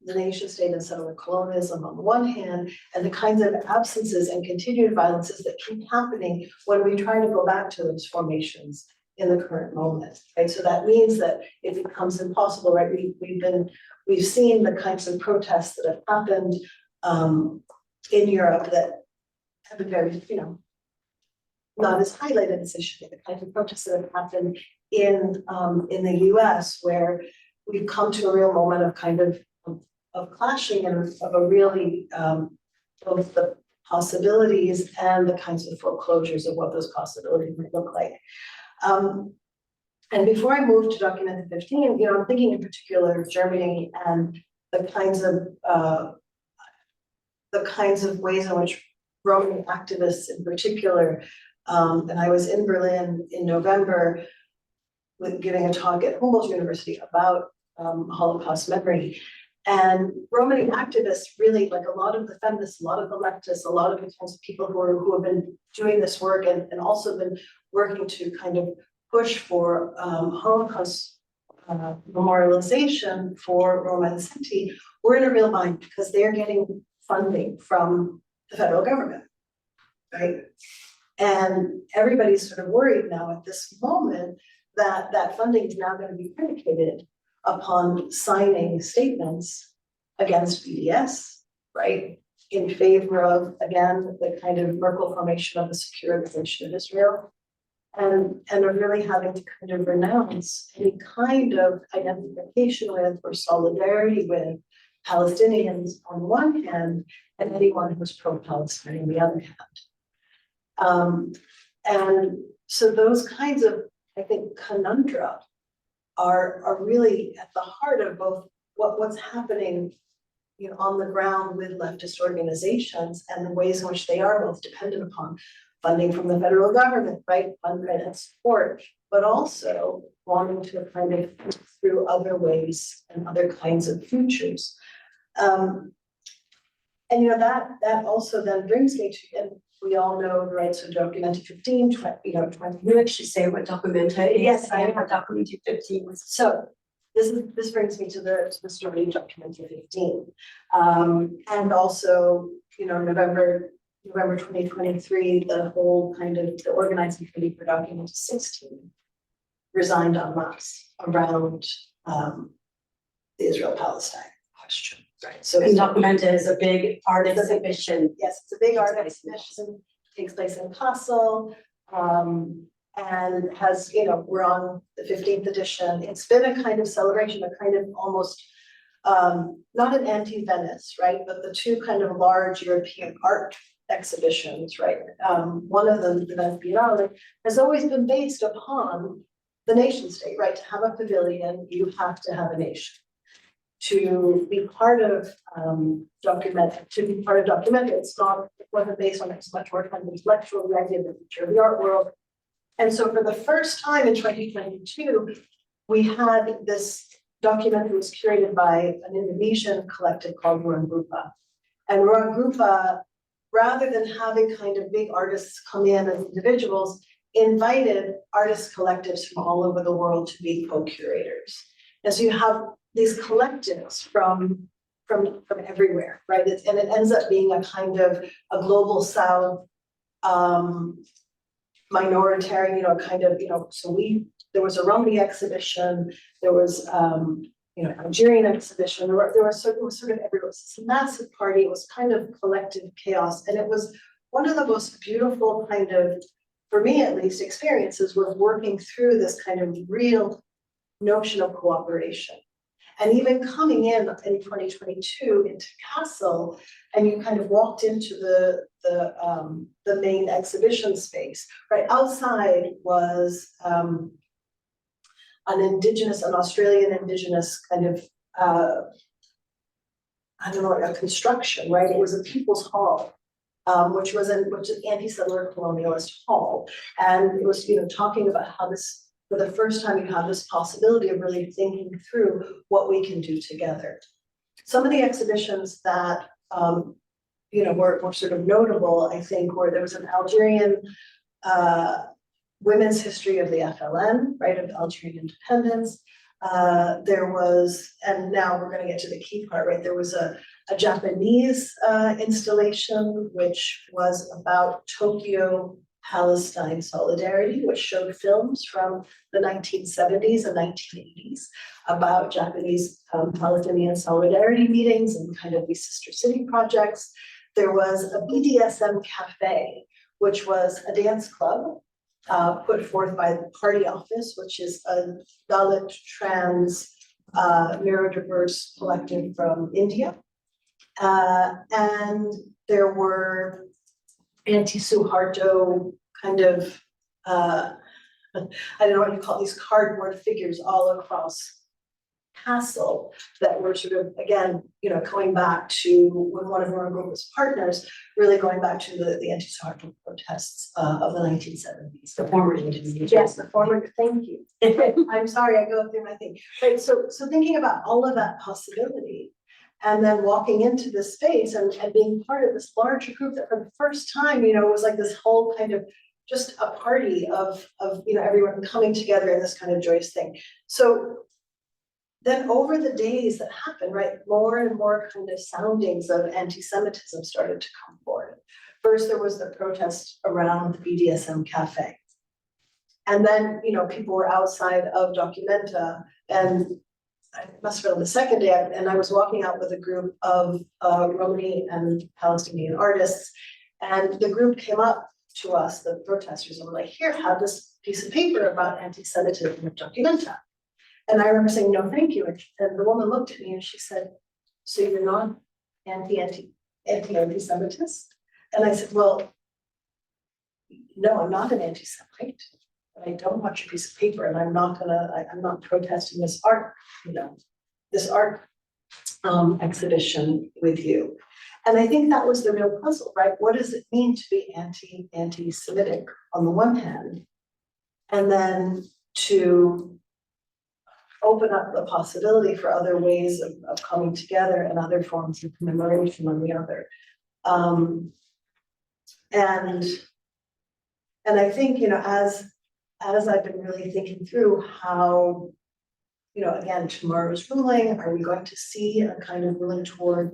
the nation state and settlement colonialism on the one hand, and the kinds of absences and continued violences that keep happening when we try to go back to those formations in the current moment, right? So that means that it becomes impossible, right? We've seen the kinds of protests that have happened in Europe that have been very, you know, not as highlighted as they should be. The kinds of protests that have happened in the US, where we've come to a real moment of kind of clashing and of a really both the possibilities and the kinds of foreclosures of what those possibilities might look like. And before I move to documented 15, you know, I'm thinking in particular of Germany and the kinds of ways in which Roman activists in particular, and I was in Berlin in November with giving a talk at Humboldt University about Holocaust memory. And Romani activists really, like a lot of the feminists, a lot of the leftists, a lot of the kinds of people who have been doing this work and also been working to kind of push for Holocaust memorialization for Roma and Sinti, we're in a real bind because they're getting funding from the federal government, right? And everybody's sort of worried now at this moment that that funding is now going to be predicated upon signing statements against BDS, right? In favor of, again, the kind of Merkel formation of the securitization of Israel, and are really having to kind of renounce any kind of identification with or solidarity with Palestinians on one hand, and anyone who's pro-Palestine on the other hand. And so those kinds of, I think, conundrum are really at the heart of both what's happening, you know, on the ground with leftist organizations and the ways in which they are both dependent upon funding from the federal government, right, funding and support, but also wanting to kind of think through other ways and other kinds of futures. And that also then brings me to, and we all know, right, so Documenta 15, 20. You actually say what Documenta is. Yes, I and am. what Documenta 15 was. So this brings me to the story of Documenta 15. And also, November 2023, the whole kind of the organizing committee for Documenta 16 resigned en masse around the Israel-Palestine question. Right. So And Documenta is a big art It's a big- exhibition. yes, it's a big art Takes place in exhibition, takes place in Kassel. And has, we're on the 15th edition. It's been a kind of celebration, a kind of almost, not an anti-Venice, right? But the two kind of large European art exhibitions, right? One of them, the Venice Biennale, has always been based upon the nation state, right? To have a pavilion, you have to have a nation. To be part of Documenta, it wasn't based on it, it's much more kind of intellectual, the idea of the future of the art world. And so for the first time in 2022, we had this document that was curated by an Indonesian collective called Ruang Grupa. And Ruang Grupa, rather than having kind of big artists come in as individuals, invited artist collectives from all over the world to be co-curators. And so you have these collectives from everywhere, right? And it ends up being a kind of a global South minoritarian, kind of, so there was a Romani exhibition, there was Algerian exhibition, it was sort of everywhere. It was a massive party, it was kind of collective chaos, and it was one of the most beautiful kind of, for me at least, experiences was working through this kind of real notion of cooperation. And even coming in 2022 into Kassel, and you kind of walked into the main exhibition space, right? Outside was an Australian indigenous kind of, a construction, right? It was a people's hall, which is an anti-settler colonialist hall. And it was, talking about how this, for the first time, you have this possibility of really thinking through what we can do together. Some of the exhibitions that, were sort of notable, I think, where there was an Algerian women's history of the FLN, right, of Algerian independence. There was, and now we're going to get to the key part, right? There was a Japanese installation, which was about Tokyo Palestine solidarity, which showed films from the 1970s and 1980s about Japanese Palestinian solidarity meetings and kind of these sister city projects. There was a BDSM cafe, which was a dance club put forth by the Party Office, which is a Dalit trans neurodiverse collective from India. And there were anti-Suharto kind of, I don't know what you call these cardboard figures all across Kassel that were sort of, again, going back to when one of our group's partners, really going back to the anti-Suharto protests of the 1970s. The former Indonesian. Yes, the former, thank you. I'm sorry, I go through my thing. Right, so thinking about all of that possibility, and then walking into this space and being part of this larger group that for the first time, was like this whole kind of just a party of everyone coming together in this kind of joyous thing. So then over the days that happened, right, more and more kind of soundings of anti-Semitism started to come forward. First, there was the protest around the BDSM cafe. And then, people were outside of Documenta, and I must have been on the second day, and I was walking out with a group of Romani and Palestinian artists, and the group came up to us, the protesters, and were like, here, have this piece of paper about anti-Semitism at Documenta. And I remember saying, no, thank you. And the woman looked at me and she said, so you're not anti-Semitist? And I said, well, no, I'm not an anti-Semite. But I don't want your piece of paper, and I'm not protesting this art, exhibition with you. And I think that was the real puzzle, right? What does it mean to be anti-Semitic on the one hand, and then to open up the possibility for other ways of coming together and other forms of commemoration on the other. And I think, you know, as I've been really thinking through how, you know, again, tomorrow's ruling, are we going to see a kind of ruling toward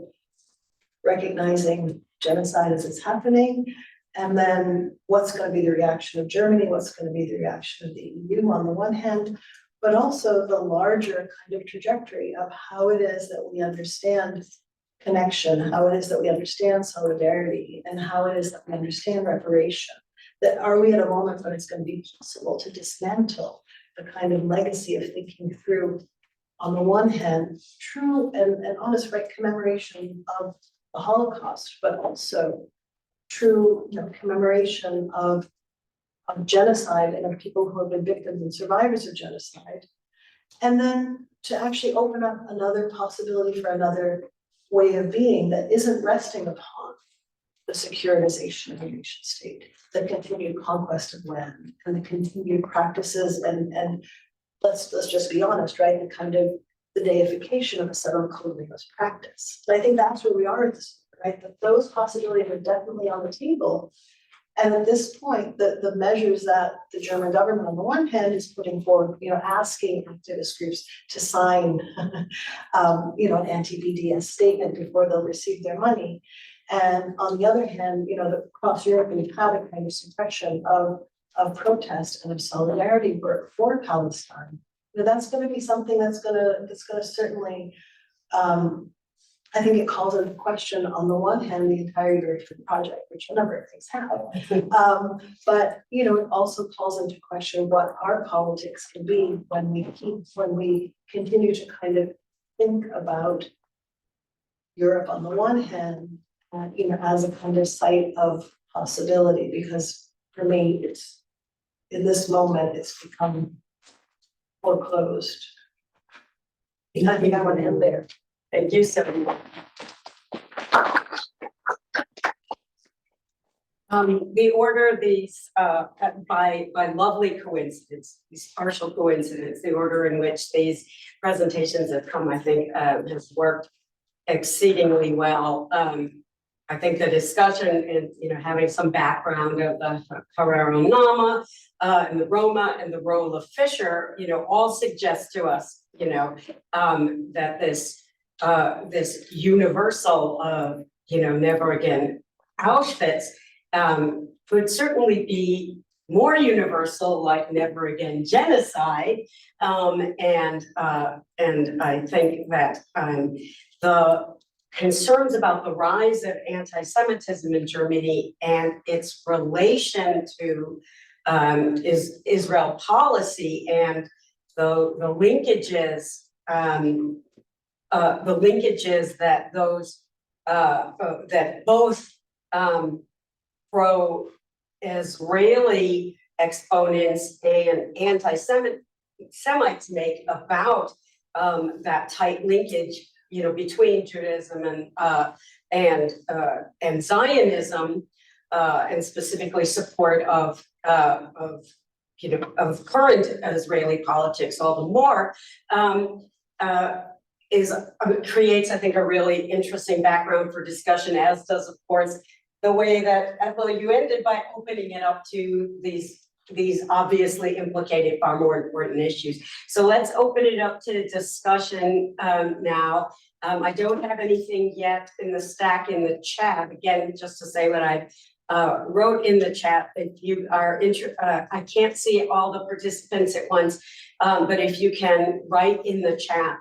recognizing genocide as it's happening? And then what's going to be the reaction of Germany? What's going to be the reaction of the EU on the one hand, but also the larger kind of trajectory of how it is that we understand connection, how it is that we understand solidarity, and how it is that we understand reparation. That are we at a moment when it's going to be possible to dismantle the kind of legacy of thinking through, on the one hand, true and honest, right, commemoration of the Holocaust, but also true, you know, commemoration of genocide and of people who have been victims and survivors of genocide. And then to actually open up another possibility for another way of being that isn't resting upon the securitization of the nation state, the continued conquest of land, and the continued practices and let's just be honest, right? The kind of the deification of a settler colonialist practice. And I think that's where we are at this, right? That those possibilities are definitely on the table. And at this point, the measures that the German government on the one hand is putting forward, you know, asking activist groups to sign, you know, an anti-BDS statement before they'll receive their money. And on the other hand, you know, across Europe, we've had a kind of suppression of protest and of solidarity for Palestine. You know, that's going to be something that's going to certainly, I think it calls into question, on the one hand, the entire European project, which a number of things have. But, you know, it also calls into question what our politics can be when we continue to kind of think about Europe on the one hand, you know, as a kind of site of possibility, because for me, it's in this moment, it's become foreclosed. I think I want to end there. Thank you so much. The order of these, by lovely coincidence, these partial coincidence, the order in which these presentations have come, I think, has worked exceedingly well. I think the discussion and, you know, having some background of the Harari Nama and the Roma and the role of Fisher, you know, all suggest to us, you know, that this universal, you know, never again Auschwitz could certainly be more universal, like never again genocide. And I think that the concerns about the rise of anti-Semitism in Germany and its relation to Israel policy and the linkages that those that both pro-Israeli exponents and anti-Semites make about that tight linkage, you know, between Judaism and Zionism, and specifically support of you know, of current Israeli politics all the more, creates, I think, a really interesting background for discussion, as does, of course, the way that, well, you ended by opening it up to these obviously implicated far more important issues. So let's open it up to discussion now. I don't have anything yet in the stack in the chat. Again, just to say what I wrote in the chat, if you are I can't see all the participants at once, but if you can write in the chat,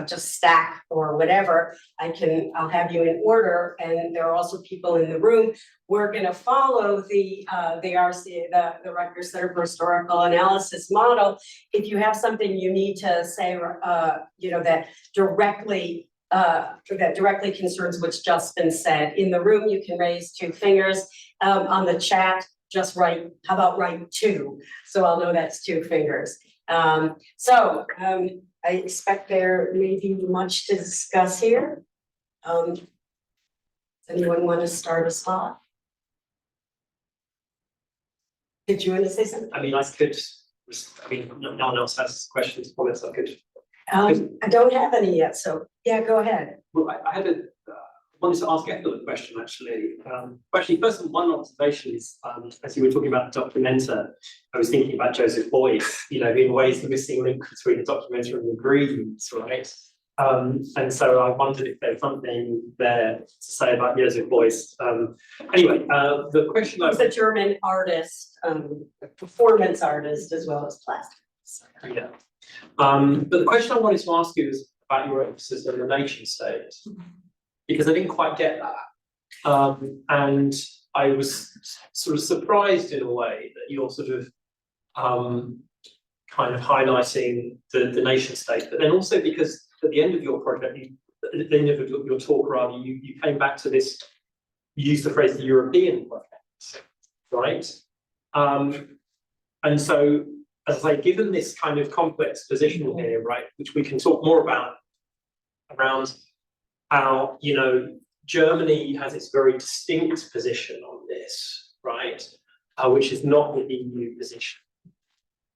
just stack or whatever, I'll have you in order. And there are also people in the room. We're going to follow the RCA, the Rutgers Center for Historical Analysis model. If you have something you need to say, you know, that directly concerns what's just been said. In the room, you can raise 2 fingers. On the chat, just write, how about write 2? So I'll know that's 2 fingers. I expect there may be much to discuss here. Does anyone want to start us off? Did you want to say something? I mean, I could, I mean, no one else has questions, comments, I could I don't have any yet, so yeah, go ahead. Well, I had wanted to ask Ethel a question actually. Actually, first one observation is, as you were talking about the documenta, I was thinking about Joseph Beuys, you know, in ways the missing link between the documenta and the greens, right? And so I wondered if there's something there to say about Joseph Beuys. Anyway, the question He's a German artist, performance artist as well as plastics. yeah. But the question I wanted to ask you is about your emphasis on the nation state, because I didn't quite get that. And I was sort of surprised in a way that you're sort of kind of highlighting the nation state, but then also because at the end of your project, at the end of your talk rather, you came back to this, you used the phrase the European project, right? And so, as I say, given this kind of complex position here, right, which we can talk more about, around how, you know, Germany has its very distinct position on this, right, which is not the EU position.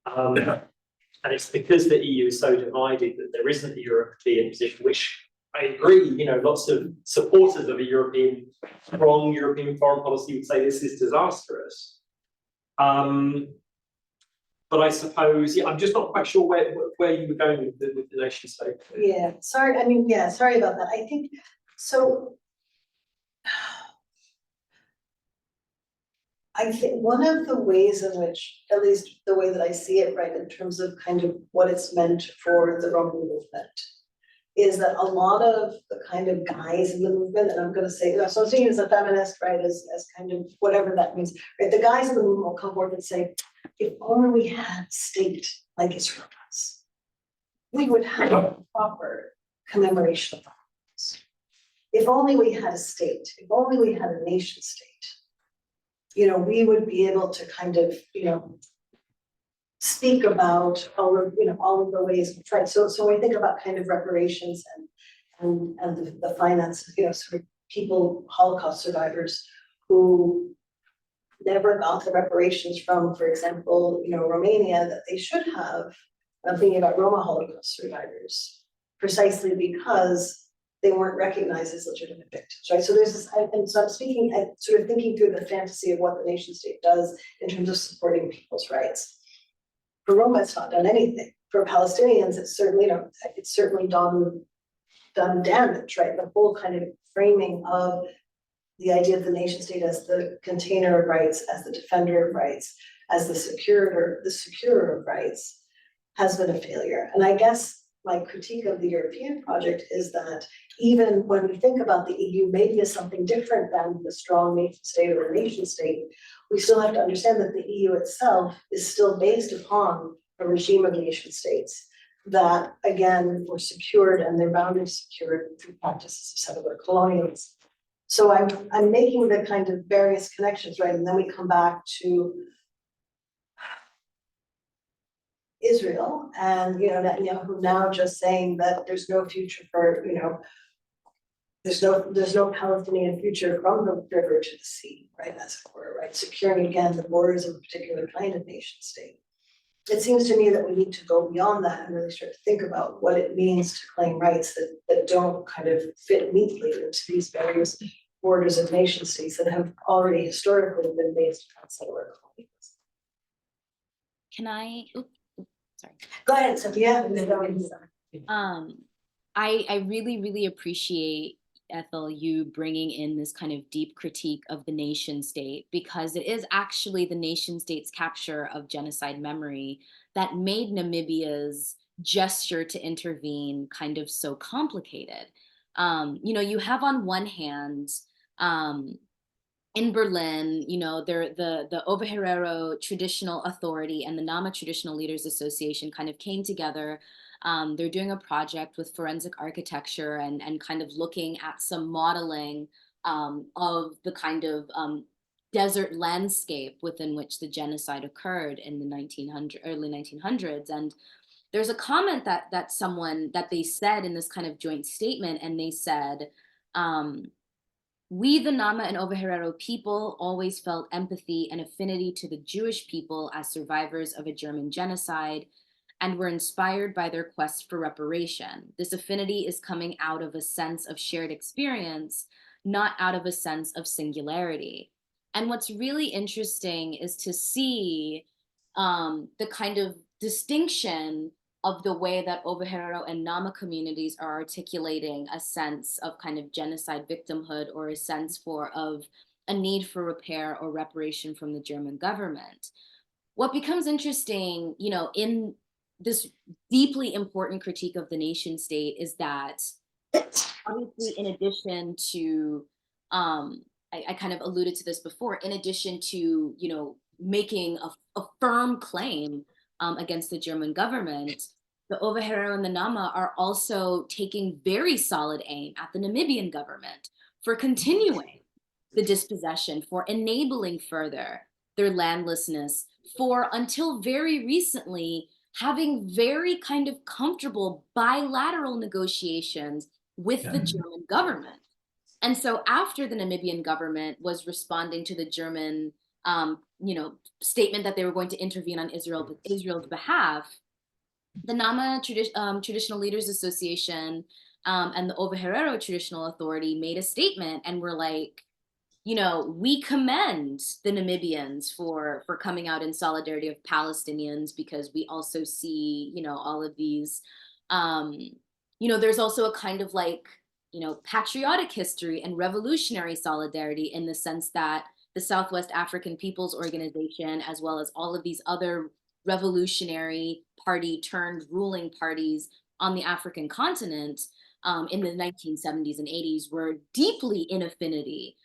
And it's because the EU is so divided that there isn't a European position, which I agree, you know, lots of supporters of a strong European foreign policy would say this is disastrous. But I suppose, yeah, I'm just not quite sure where you were going with the nation state. Yeah, sorry, I mean, yeah, sorry about that. I think, so I think one of the ways in which, at least the way that I see it, right, in terms of kind of what it's meant for the Roma movement, is that a lot of the kind of guys in the movement, and I'm going to say, so I'm seeing as a feminist, right, as kind of whatever that means, right, the guys in the movement will come forward and say, if only we had a state like Israel does, we would have a proper commemoration of violence. If only we had a state, if only we had a nation state, you know, we would be able to kind of, you know, speak about all of, you know, all of the ways, right? So when we think about kind of reparations and the finance, you know, sort of people, Holocaust survivors who never got the reparations from, for example, you know, Romania that they should have. I'm thinking about Roma Holocaust survivors, precisely because they weren't recognized as legitimate victims, right? So there's this, and so I'm speaking, sort of thinking through the fantasy of what the nation state does in terms of supporting people's rights. For Roma, it's not done anything. For Palestinians, it's certainly, you know, it's certainly done damage, right? The whole kind of framing of the idea of the nation state as the container of rights, as the defender of rights, as the securer of rights, has been a failure. And I guess my critique of the European project is that even when we think about the EU maybe as something different than the strong nation state or the nation state, we still have to understand that the EU itself is still based upon a regime of nation states that, again, were secured and their boundaries secured through practices of settler colonialism. So I'm making the kind of various connections, right? And then we come back to Israel and, you know, Netanyahu now just saying that there's no future for, you know, there's no Palestinian future from the river to the sea, right? As it were, right? Securing again the borders of a particular kind of nation state. It seems to me that we need to go beyond that and really start to think about what it means to claim rights that don't kind of fit neatly into these various borders of nation states that have already historically been based on settler colonialism. Can I? Sorry. Go ahead, Sophia. I really appreciate, Ethel, you bringing in this kind of deep critique of the nation state, because it is actually the nation state's capture of genocide memory that made Namibia's gesture to intervene kind of so complicated. You know, you have on one hand, in Berlin, you know, the Oberherero Traditional Authority and the Nama Traditional Leaders Association kind of came together. They're doing a project with forensic architecture and kind of looking at some modeling of the kind of desert landscape within which the genocide occurred in the early 1900s. And there's a comment that they said in this kind of joint statement, and they said, we, the Nama and Ovaherero people, always felt empathy and affinity to the Jewish people as survivors of a German genocide, and were inspired by their quest for reparation. This affinity is coming out of a sense of shared experience, not out of a sense of singularity. And what's really interesting is to see the kind of distinction of the way that Ovaherero and Nama communities are articulating a sense of kind of genocide victimhood, or a sense of a need for repair or reparation from the German government. What becomes interesting, in this deeply important critique of the nation state is that obviously, in addition to, I kind of alluded to this before, in addition to, making a firm claim against the German government, the Ovaherero and the Nama are also taking very solid aim at the Namibian government for continuing the dispossession, for enabling further their landlessness, for until very recently having very kind of comfortable bilateral negotiations with the German government. And so after the Namibian government was responding to the German statement that they were going to intervene on Israel's behalf, the Nama Traditional Leaders Association and the Ovaherero Traditional Authority made a statement and were like, we commend the Namibians for coming out in solidarity of Palestinians, because we also see, all of these, there's also a kind of like, patriotic history and revolutionary solidarity, in the sense that the Southwest African People's Organization, as well as all of these other revolutionary party turned ruling parties on the African continent in the 1970s and 80s, were deeply in affinity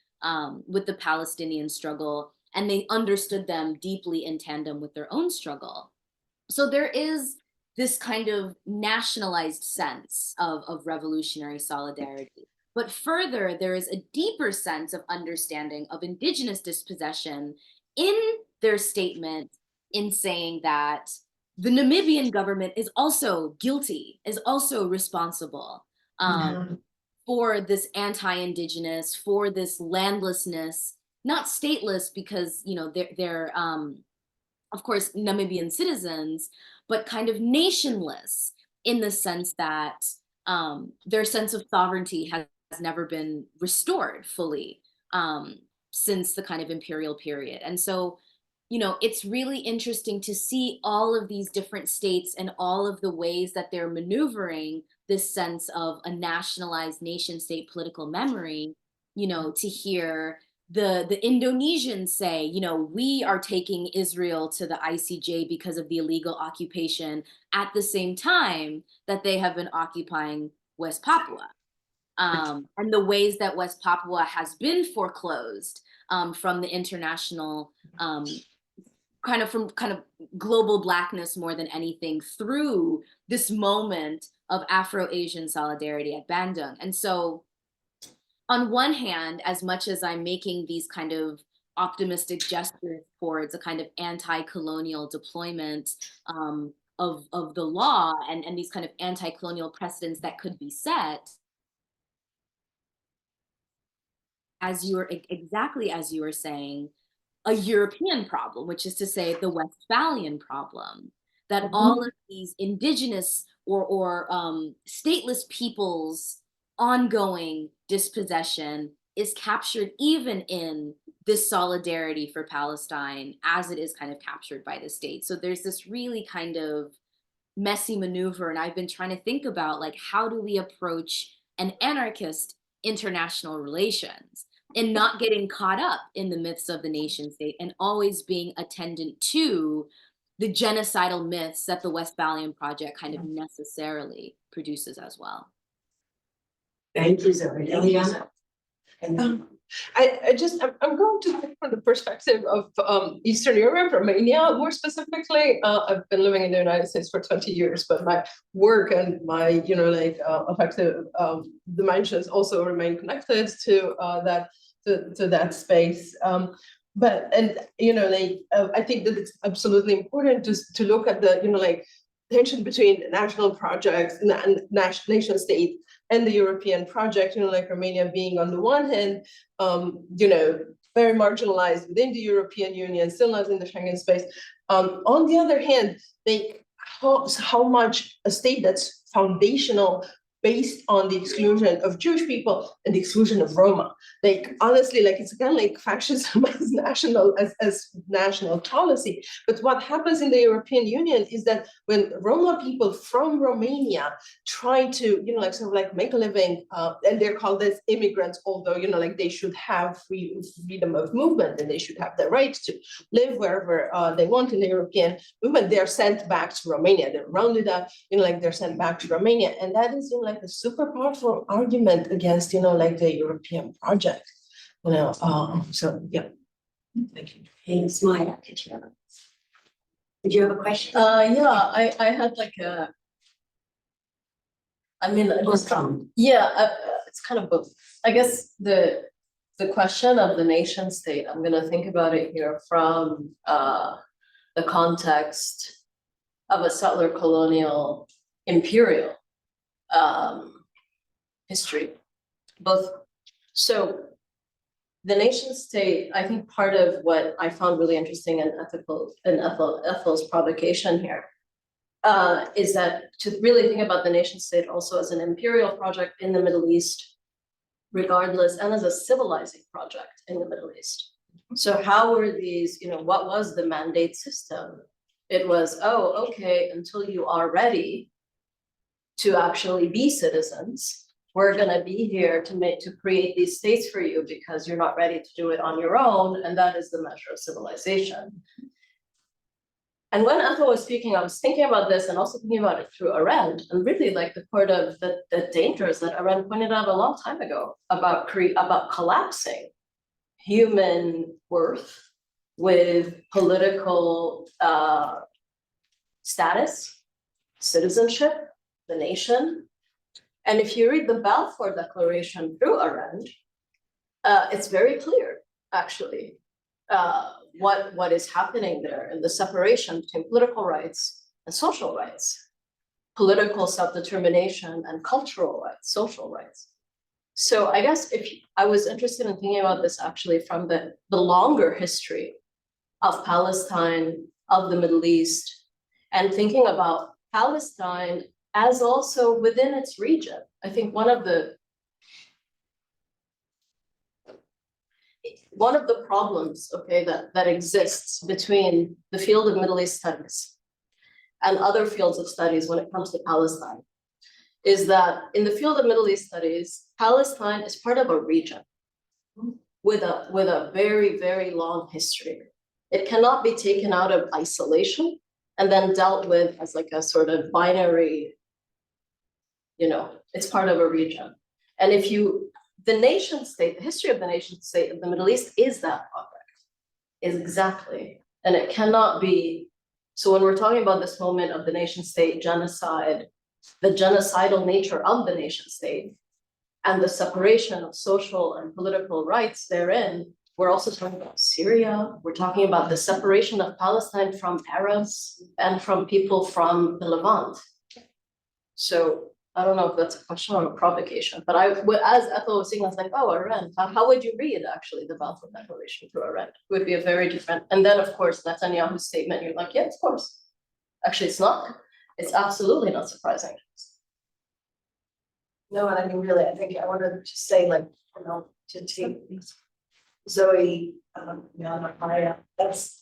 with the Palestinian struggle, and they understood them deeply in tandem with their own struggle. So there is this kind of nationalized sense of revolutionary solidarity. But further, there is a deeper sense of understanding of indigenous dispossession in their statement, in saying that the Namibian government is also guilty, is also responsible for this anti-indigenous, for this landlessness, not stateless because, they're of course, Namibian citizens, but kind of nationless, in the sense that their sense of sovereignty has never been restored fully since the kind of imperial period. And so, it's really interesting to see all of these different states and all of the ways that they're maneuvering this sense of a nationalized nation state political memory, to hear the Indonesians say, we are taking Israel to the ICJ because of the illegal occupation, at the same time that they have been occupying West Papua. And the ways that West Papua has been foreclosed from the international kind of global Blackness more than anything, through this moment of Afro-Asian solidarity at Bandung. And so on one hand, as much as I'm making these kind of optimistic gestures towards a kind of anti-colonial deployment of the law, and these kind of anti-colonial precedents that could be set, exactly as you were saying, a European problem, which is to say the Westphalian problem, that all of these indigenous or stateless peoples' ongoing dispossession is captured even in this solidarity for Palestine, as it is kind of captured by the state. So there's this really kind of messy maneuver, and I've been trying to think about, like, how do we approach an anarchist international relations, and not getting caught up in the myths of the nation state, and always being attendant to the genocidal myths that the Westphalian Project kind of necessarily produces as well. Thank you, Zoe. Eliana? I'm going to look from the perspective of Eastern Europe, Romania, more specifically. I've been living in the United States for 20 years, but my work and my, affective dimensions also remain connected to that space. I think that it's absolutely important to look at the, tension between national projects and nation state and the European project, Romania being on the one hand, very marginalized within the European Union, still not in the Schengen space. On the other hand, how much a state that's foundational based on the exclusion of Jewish people and the exclusion of Roma. Like, honestly, like, it's kind of like fascism as national policy. But what happens in the European Union is that when Roma people from Romania try to, you know, like, sort of like make a living, and they're called as immigrants, although, you know, like, they should have freedom of movement and they should have the right to live wherever they want in the European movement, they're sent back to Romania. They're rounded up, you know, like, they're sent back to Romania. And that is, you know, like, a super powerful argument against, you know, like, the European project, you know. So yeah, thank you. Hey, Maya, did you have a question? Yeah, I had like a. I mean, it was, yeah, it's kind of both. I guess the question of the nation state, I'm gonna think about it here from the context of a settler colonial imperial history, both. So the nation state, I think part of what I found really interesting and Ethel's provocation here is that to really think about the nation state also as an imperial project in the Middle East, regardless, and as a civilizing project in the Middle East. So how were these, you know, what was the mandate system? It was, oh, okay, until you are ready to actually be citizens, we're gonna be here to create these states for you because you're not ready to do it on your own, and that is the measure of civilization. And when Ethel was speaking, I was thinking about this and also thinking about it through Arendt, and really like the part of the dangers that Arendt pointed out a long time ago about collapsing human worth with political status, citizenship, the nation. And if you read the Balfour Declaration through Arendt, it's very clear, actually, what is happening there in the separation between political rights and social rights, political self-determination and cultural rights, social rights. So I guess if I was interested in thinking about this actually from the longer history of Palestine, of the Middle East, and thinking about Palestine as also within its region. I think one of the problems, okay, that exists between the field of Middle East studies and other fields of studies when it comes to Palestine is that in the field of Middle East studies, Palestine is part of a region with a very, very long history. It cannot be taken out of isolation and then dealt with as like a sort of binary, you know, it's part of a region. And if you, the nation state, the history of the nation state of the Middle East is that project, is exactly, and it cannot be. So when we're talking about this moment of the nation state genocide, the genocidal nature of the nation state, and the separation of social and political rights therein, we're also talking about Syria. We're talking about the separation of Palestine from Arabs and from people from the Levant. So I don't know if that's a question or a provocation, but as Ethel was saying, I was like, oh, Arendt, how would you read actually the Balfour Declaration through Arendt? It would be a very different, and then of course, Netanyahu's statement, you're like, yeah, of course. Actually, it's not, it's absolutely not surprising. No, and I mean, really, I think I wanted to say, like, you know, to take Zoe, Maya, that's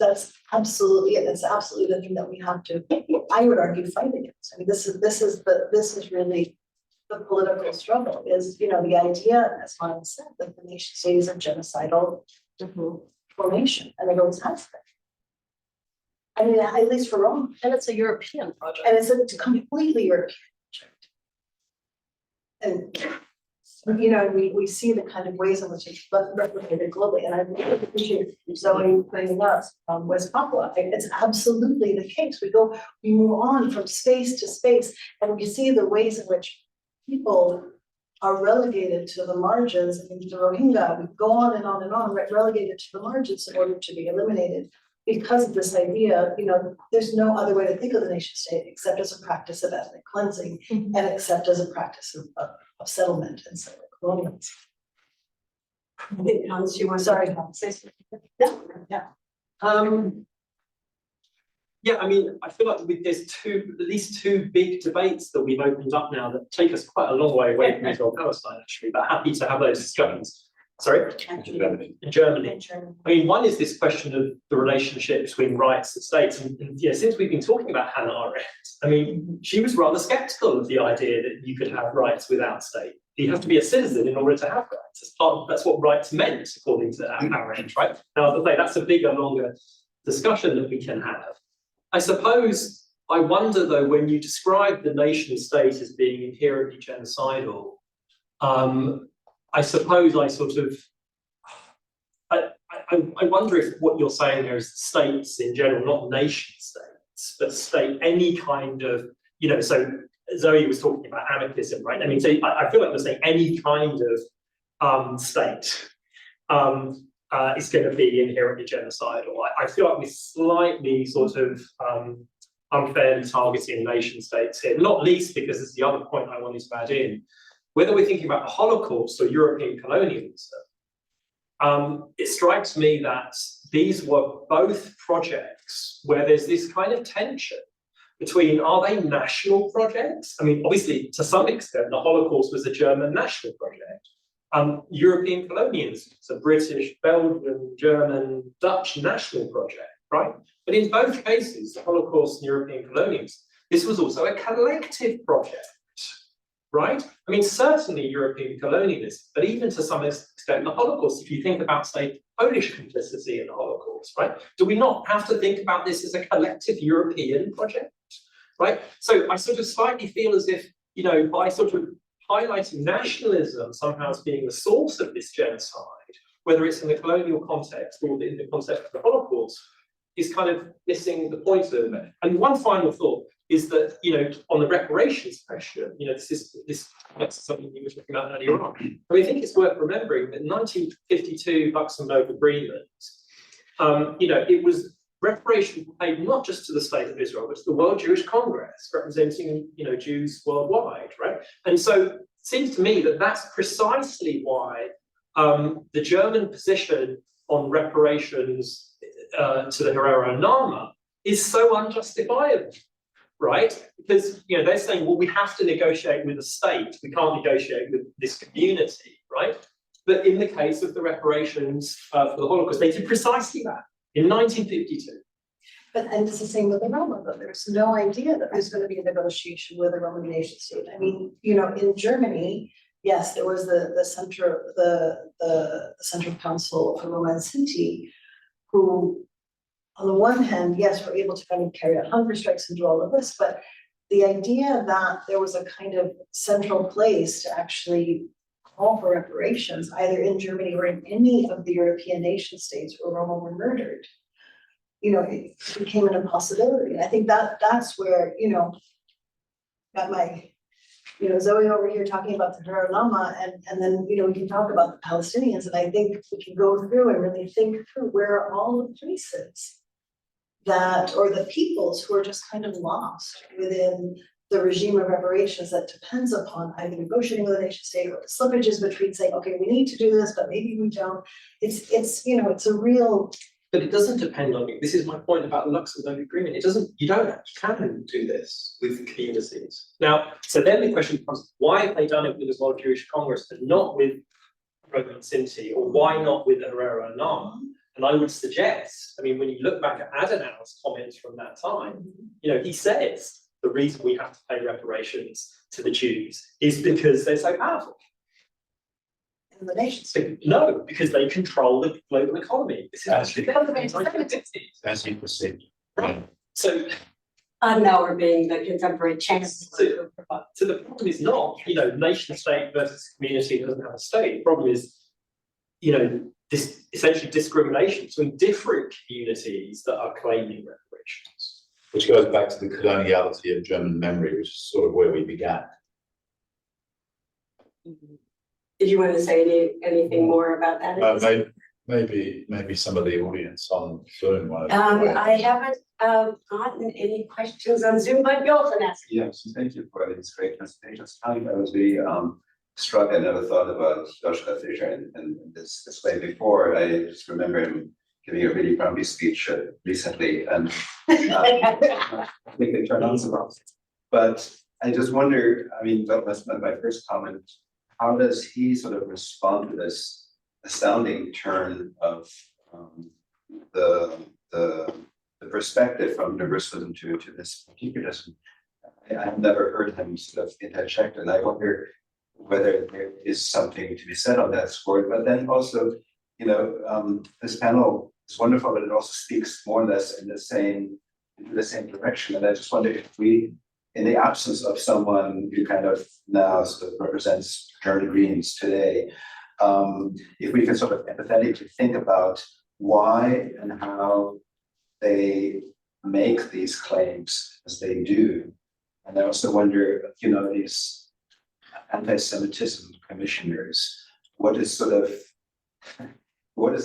absolutely it. That's absolutely the thing that we have to, I would argue, fight against. I mean, this is really the political struggle, is, you know, the idea, as Maya said, that the nation state is a genocidal formation, and it always has been. I mean, at least for Rome. And it's a European project. And it's a completely European project. And, you know, we see the kind of ways in which it's replicated globally. And I really appreciate Zoe bringing us West Papua. It's absolutely the case. We move on from space to space, and we see the ways in which people are relegated to the margins. I mean, the Rohingya, we go on and on and on, relegated to the margins in order to be eliminated. Because of this idea, you know, there's no other way to think of the nation state except as a practice of ethnic cleansing and except as a practice of settlement and settler colonialism. Hans, you want Sorry, to say something? Yeah. Yeah, I mean, I feel like there's at least two big debates that we've opened up now that take us quite a long way away from Israel Palestine, actually, but happy to have those discussions. Sorry? In Germany. I mean, one is this question of the relationship between rights and states. And yeah, since we've been talking about Hannah Arendt, I mean, she was rather skeptical of the idea that you could have rights without state. You have to be a citizen in order to have rights. That's what rights meant, according to Arendt, right? Now, as I say, that's a bigger, longer discussion that we can have. I suppose, I wonder though, when you describe the nation state as being inherently genocidal, I suppose I wonder if what you're saying there is states in general, not nation states, but state any kind of, you know, so Zoe was talking about anarchism, right? I mean, so I feel like you're saying any kind of state is going to be inherently genocidal. I feel like we're slightly sort of unfairly targeting nation states here, not least because it's the other point I wanted to add in. Whether we're thinking about the Holocaust or European colonialism, it strikes me that these were both projects where there's this kind of tension between, are they national projects? I mean, obviously, to some extent, the Holocaust was a German national project. European colonialism, it's a British, Belgian, German, Dutch national project, right? But in both cases, the Holocaust and European colonialism, this was also a collective project, right? I mean, certainly European colonialism, but even to some extent the Holocaust, if you think about, say, Polish complicity in the Holocaust, right? Do we not have to think about this as a collective European project, right? So I sort of slightly feel as if, you know, by sort of highlighting nationalism somehow as being the source of this genocide, whether it's in the colonial context or in the context of the Holocaust, is kind of missing the point of it. And one final thought is that, you know, on the reparations question, you know, this is something you were talking about earlier on. I mean, I think it's worth remembering that 1952 Luxembourg Agreement, you know, it was reparations paid not just to the state of Israel, but to the World Jewish Congress, representing, you know, Jews worldwide, right? And so it seems to me that that's precisely why the German position on reparations to the Herero and Nama is so unjustifiable, right? Because, you know, they're saying, well, we have to negotiate with the state. We can't negotiate with this community, right? But in the case of the reparations for the Holocaust, they did precisely that in 1952. And it's the same with the Roma, though. There's no idea that there's going to be a negotiation with a Roman nation state. I mean, you know, in Germany, yes, there was the Central Council for Roma and Sinti, who, on the one hand, yes, were able to kind of carry out hunger strikes and do all of this, but the idea that there was a kind of central place to actually call for reparations, either in Germany or in any of the European nation states where Roma were murdered, you know, it became an impossibility. And I think that's where, you know, got my, you know, Zoe over here talking about the Herero Nama, and then, you know, we can talk about the Palestinians, and I think we can go through and really think through where are all the places that, or the peoples who are just kind of lost within the regime of reparations that depends upon either negotiating with a nation state or the slippages between saying, okay, we need to do this, but maybe we don't. It's you know, it's a real. But it doesn't depend on you. This is my point about the Luxembourg Agreement. It doesn't, you can do this with communities. Now, so then the question becomes, why have they done it with the World Jewish Congress and not with Roma and Sinti, or why not with the Herero and Nama? And I would suggest, I mean, when you look back at Adenauer's comments from that time, you know, he says the reason we have to pay reparations to the Jews is because they're so powerful. In the nation state. No, because they control the global economy. This is actually As you perceive. right. So Now we're being the contemporary chance. So the problem is not, you know, nation state versus community that doesn't have a state. The problem is, you know, this essentially discrimination between different communities that are claiming reparations. Which goes back to the coloniality of German memory, which is sort of where we began. Did you want to say anything more about that? Maybe some of the audience on Zoom. I haven't gotten any questions on Zoom, but Johannes. Yes, thank you for this great presentation. I was really struck. I never thought about Joshua Fisher in this way before. I just remember him giving a really grumpy speech recently, and I think they turned on some rocks. But I just wonder, I mean, that was my first comment. How does he sort of respond to this astounding turn of the perspective from universalism to this particularism? I've never heard him sort of interject, and I wonder whether there is something to be said on that score. But then also, you know, this panel is wonderful, but it also speaks more or less in the same direction. And I just wonder if we, in the absence of someone who kind of now sort of represents German Greens today, if we can sort of empathetically think about why and how they make these claims as they do. And I also wonder, you know, these anti-Semitism commissioners, what is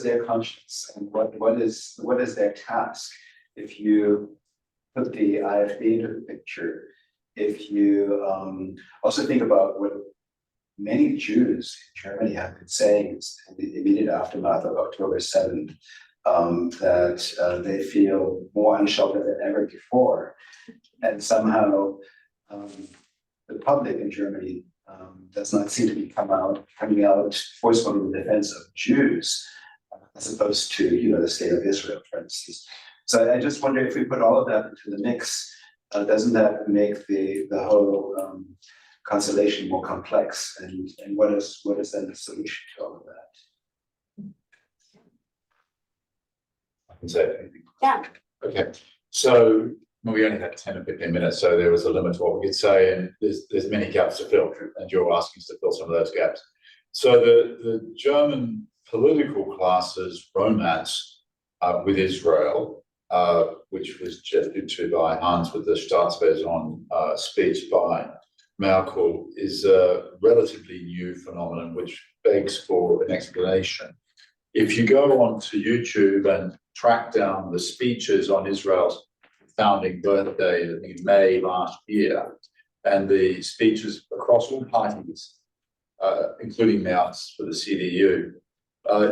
their conscience, and what is their task? If you put the IFB into the picture, if you also think about what many Jews in Germany have been saying in the immediate aftermath of October 7th, that they feel more unsheltered than ever before. And somehow the public in Germany does not seem to be coming out forcefully in defense of Jews, as opposed to, you know, the state of Israel, for instance. So I just wonder if we put all of that into the mix, doesn't that make the whole constellation more complex? And what is then the solution to all of that? I can say anything. Yeah. Okay, so well, we only had 10 or 15 minutes, so there was a limit to what we could say, and there's many gaps to fill, and you're asking us to fill some of those gaps. So the German political class's romance with Israel, which was gestured to by Hans with the Staatsräson speech by Merkel, is a relatively new phenomenon which begs for an explanation. If you go onto YouTube and track down the speeches on Israel's founding birthday, I think in May last year, and the speeches across all parties, including Merz for the CDU,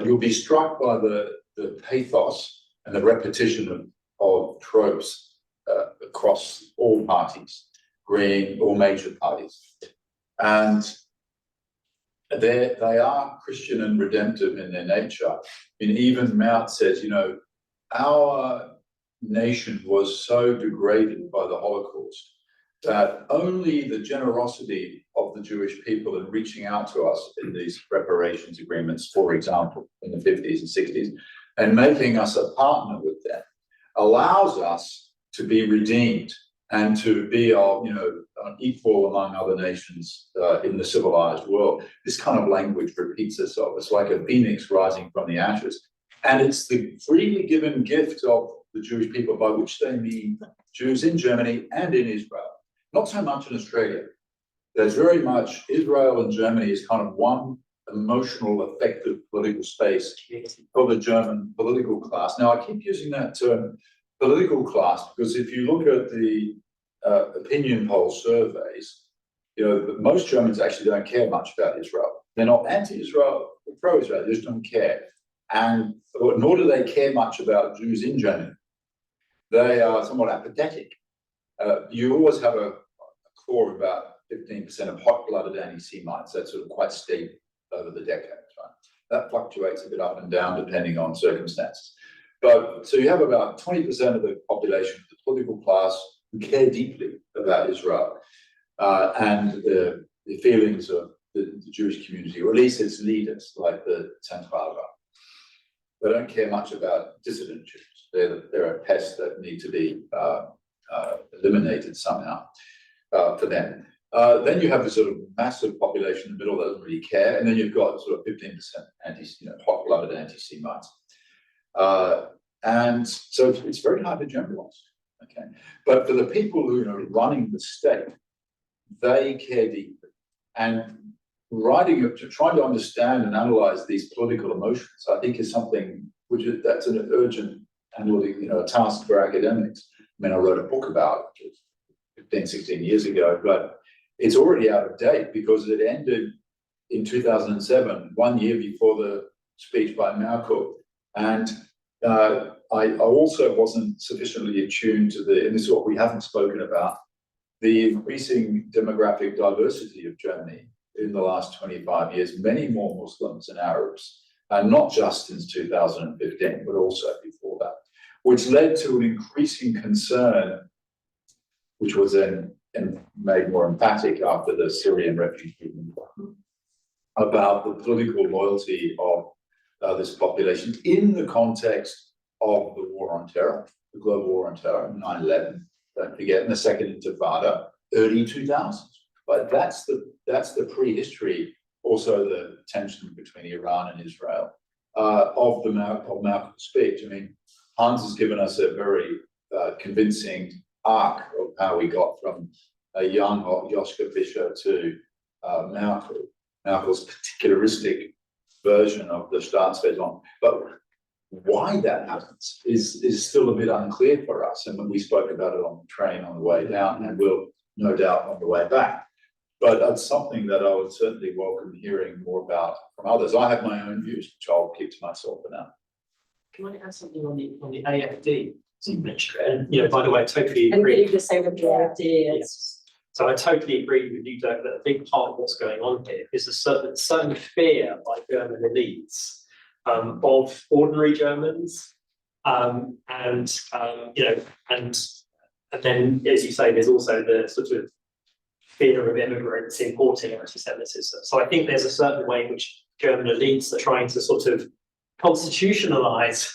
you'll be struck by the pathos and the repetition of tropes across all parties, Green, all major parties. And they are Christian and redemptive in their nature. And even Merz says, you know, our nation was so degraded by the Holocaust that only the generosity of the Jewish people in reaching out to us in these reparations agreements, for example, in the 50s and 60s, and making us a partner with them, allows us to be redeemed and to be, you know, equal among other nations in the civilized world. This kind of language repeats itself. It's like a phoenix rising from the ashes. And it's the freely given gift of the Jewish people, by which they mean Jews in Germany and in Israel. Not so much in Australia. There's very much Israel and Germany is kind of one emotional, effective political space for the German political class. Now, I keep using that term, political class, because if you look at the opinion poll surveys, you know, most Germans actually don't care much about Israel. They're not anti-Israel or pro-Israel, they just don't care. And nor do they care much about Jews in Germany. They are somewhat apathetic. You always have a core of about 15% of hot-blooded anti-Semites. That's sort of quite stable over the decades, right? That fluctuates a bit up and down depending on circumstances. But so you have about 20% of the population, the political class, who care deeply about Israel and the feelings of the Jewish community, or at least its leaders, like the Zentralrat. They don't care much about dissident Jews. They're a pest that need to be eliminated somehow for them. Then you have this sort of massive population in the middle that doesn't really care, and then you've got sort of 15% hot-blooded anti-Semites. And so it's very hard to generalize. Okay, but for the people who are running the state, they care deeply, and trying to understand and analyze these political emotions, I think, is something that's an urgent analytic, task for academics. I mean, I wrote a book about it 15, 16 years ago, but it's already out of date because it ended in 2007, 1 year before the speech by Merkel. And I also wasn't sufficiently attuned to and this is what we haven't spoken about, the increasing demographic diversity of Germany in the last 25 years, many more Muslims and Arabs, and not just since 2015, but also before that, which led to an increasing concern, which was then made more emphatic after the Syrian refugee movement, about the political loyalty of this population in the context of the war on terror, the global war on terror, 9/11, don't forget, and the second intifada, early 2000s. But that's the prehistory, also the tension between Iran and Israel, of Malcolm's speech. I mean, Hans has given us a very convincing arc of how we got from a young Joschka Fischer to Malcolm's particularistic version of the Staatsräson. But why that happens is still a bit unclear for us. And when we spoke about it on the train on the way down, and will no doubt on the way back. But that's something that I would certainly welcome hearing more about from others. I have my own views, which I'll keep to myself for now. Can I add something on the AFD? So you mentioned, and by the way, I totally And agree. you just say with the AFD, Yes. So I totally agree with you, Doug, that a big part of what's going on here is a certain fear by German elites of ordinary Germans, and then, as you say, there's also the sort of fear of immigrants importing anti-Semitism. So I think there's a certain way in which German elites are trying to sort of constitutionalize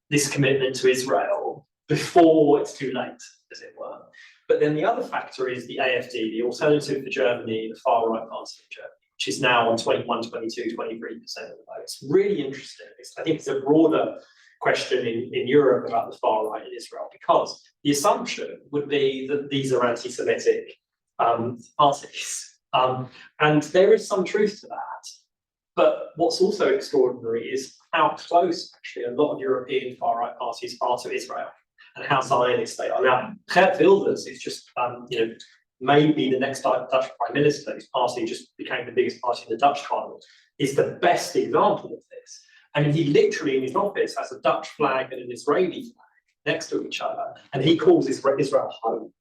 this commitment to Israel before it's too late, as it were. But then the other factor is the AfD, the Alternative for Germany, the far-right party of Germany, which is now on 21, 22, 23% of the vote. It's really interesting. I think it's a broader question in Europe about the far right in Israel, because the assumption would be that these are anti-Semitic parties. And there is some truth to that. But what's also extraordinary is how close actually a lot of European far-right parties are to Israel and how Zionist they are. Now, Geert Wilders is just, maybe the next Dutch Prime Minister, whose party just became the biggest party in the Dutch Parliament, is the best example of this. I mean, he literally in his office has a Dutch flag and an Israeli flag next to each other, and he calls Israel home,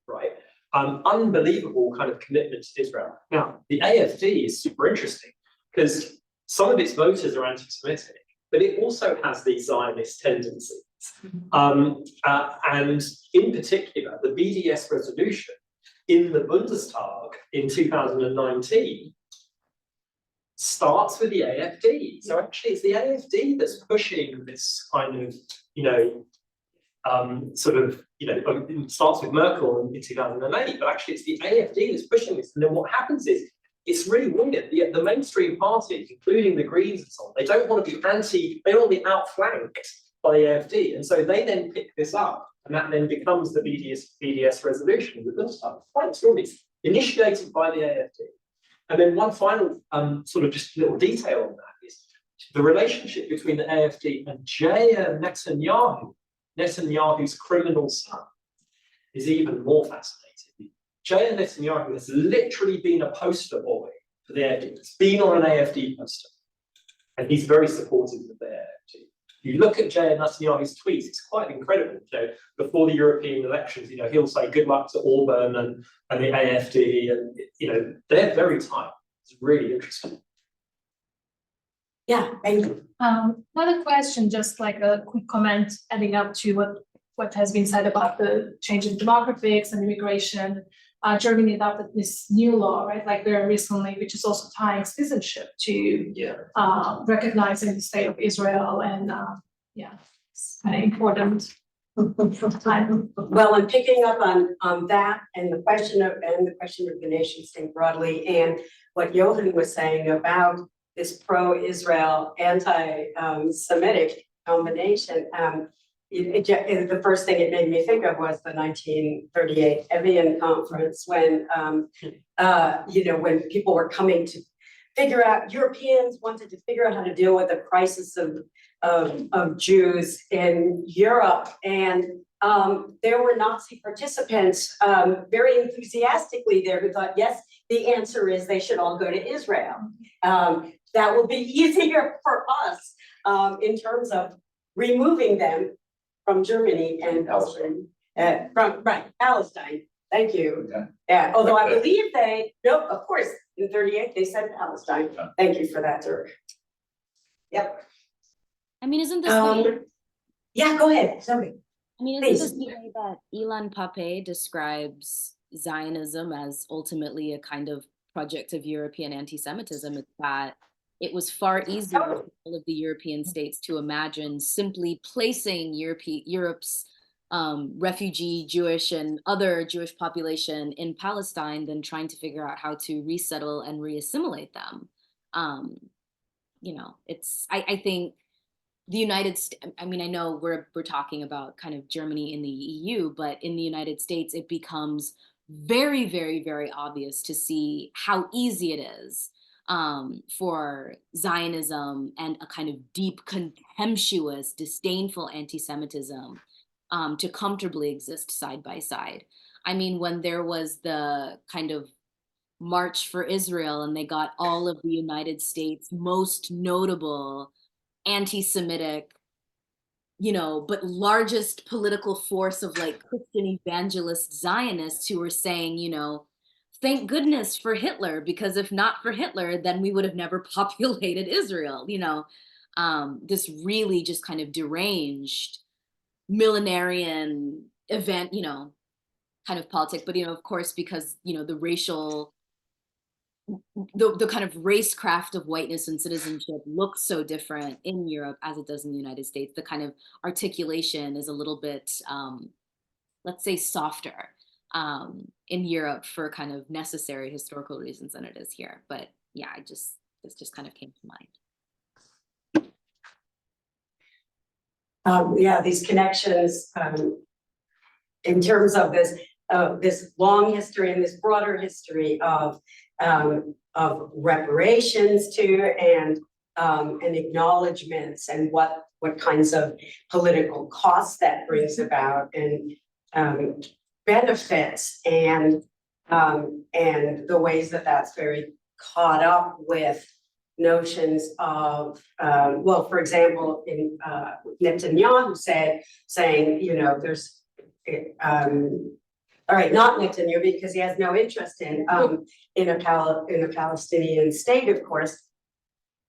right? Unbelievable kind of commitment to Israel. Now, the AfD is super interesting because some of its voters are anti-Semitic, but it also has these Zionist tendencies. And in particular, the BDS resolution in the Bundestag in 2019 starts with the AfD. So actually it's the AfD that's pushing this kind of, it starts with Merkel in 2008, but actually it's the AfD that's pushing this. And then what happens is, it's really weird. The mainstream parties, including the Greens and so on, they don't want to be they don't want to be outflanked by the AfD. And so they then pick this up, and that then becomes the BDS resolution with this stuff. Quite extraordinary. Initiated by the AfD. And then one final sort of just little detail on that is the relationship between the AfD and Jair Netanyahu, Netanyahu's criminal son, is even more fascinating. Jair Netanyahu has literally been a poster boy for the AfD. He's been on an AfD poster, and he's very supportive of the AfD. You look at Jair Netanyahu's tweets, it's quite incredible. Before the European elections, he'll say good luck to Orban and the AfD, and they're very tight. It's really interesting. Yeah, thank you. Another question, just like a quick comment adding up to what has been said about the change in demographics and immigration. Germany adopted this new law, right, like very recently, which is also tying citizenship to recognizing the state of Israel, and it's kind of important. Well, I'm picking up on that and the question of the nation state broadly, and what Johan was saying about this pro-Israel, anti-Semitic combination. The first thing it made me think of was the 1938 Evian Conference, when when people were coming to figure out, Europeans wanted to figure out how to deal with the crisis of Jews in Europe, and there were Nazi participants very enthusiastically there who thought, yes, the answer is they should all go to Israel. That will be easier for us. in terms of removing them from Germany and Palestine. Palestine. Thank you. Okay. Yeah, although I Okay. believe no, of course, in 38, they said Palestine. Yeah. Thank you for that, Dirk. Yep. I mean, isn't this the Yeah, go ahead, sorry. I mean, isn't this Please. the way that Ilan Pappé describes Zionism as ultimately a kind of project of European anti-Semitism? It's that it was far easier for all of the European states to imagine simply placing Europe's refugee Jewish and other Jewish population in Palestine than trying to figure out how to resettle and reassimilate them. I think the United States, I mean, I know we're talking about kind of Germany in the EU, but in the United States, it becomes very, very, very obvious to see how easy it is for Zionism and a kind of deep, contemptuous, disdainful anti-Semitism to comfortably exist side by side. I mean, when there was the kind of March for Israel and they got all of the United States' most notable anti-Semitic, but largest political force of like Christian evangelist Zionists who were saying, thank goodness for Hitler, because if not for Hitler, then we would have never populated Israel, this really just kind of deranged millenarian event, kind of politics. But, of course, because, the racial the kind of racecraft of whiteness and citizenship looks so different in Europe as it does in the United States. The kind of articulation is a little bit, let's say, softer in Europe for kind of necessary historical reasons than it is here. But yeah, this just kind of came to mind. Yeah, these connections in terms of this long history and this broader history of reparations too, and acknowledgements, and what kinds of political costs that brings about, and benefits, and the ways that that's very caught up with notions of well, for example, in Netanyahu saying, there's all right, not Netanyahu, because he has no interest in a Palestinian state, of course.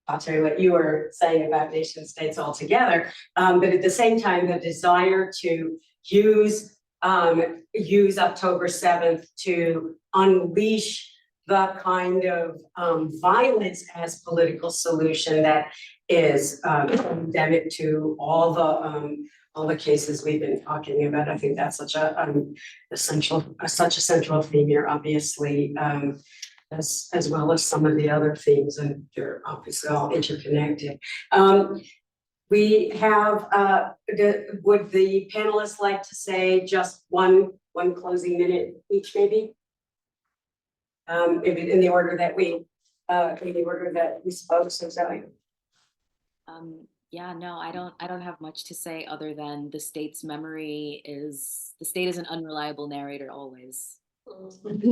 I'll tell you what you were saying about nation states altogether. But at the same time, the desire to use October 7th to unleash the kind of violence as political solution that is endemic to all the cases we've been talking about. I think that's such a central theme here, obviously, as well as some of the other themes, and they're obviously all interconnected. We have, would the panelists like to say just one closing minute each, maybe? Maybe in the order that we spoke, so Zoe. Yeah, no, I don't have much to say other than the state is an unreliable narrator always. Thank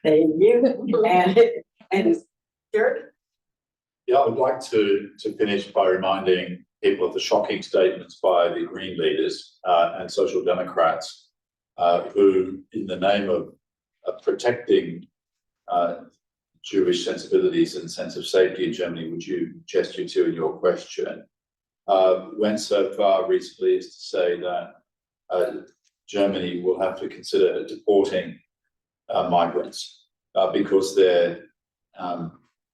you. And Dirk? Yeah, I would like to finish by reminding people of the shocking statements by the Green leaders and Social Democrats who, in the name of protecting Jewish sensibilities and sense of safety in Germany, which you gesture to in your question, went so far recently as to say that Germany will have to consider deporting migrants because their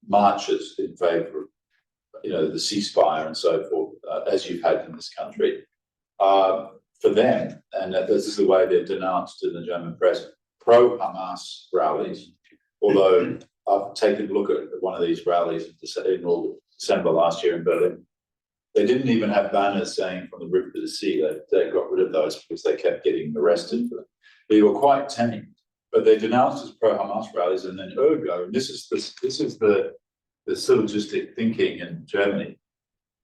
marches in favour of, the ceasefire and so forth, as you've had in this country, for them, and this is the way they're denounced in the German press, pro-Hamas rallies. Although I've taken a look at one of these rallies in December last year in Berlin. They didn't even have banners saying "from the river to the sea." They got rid of those because they kept getting arrested for them. They were quite tame, but they denounced as pro-Hamas rallies, and then ergo, and this is the syllogistic thinking in Germany,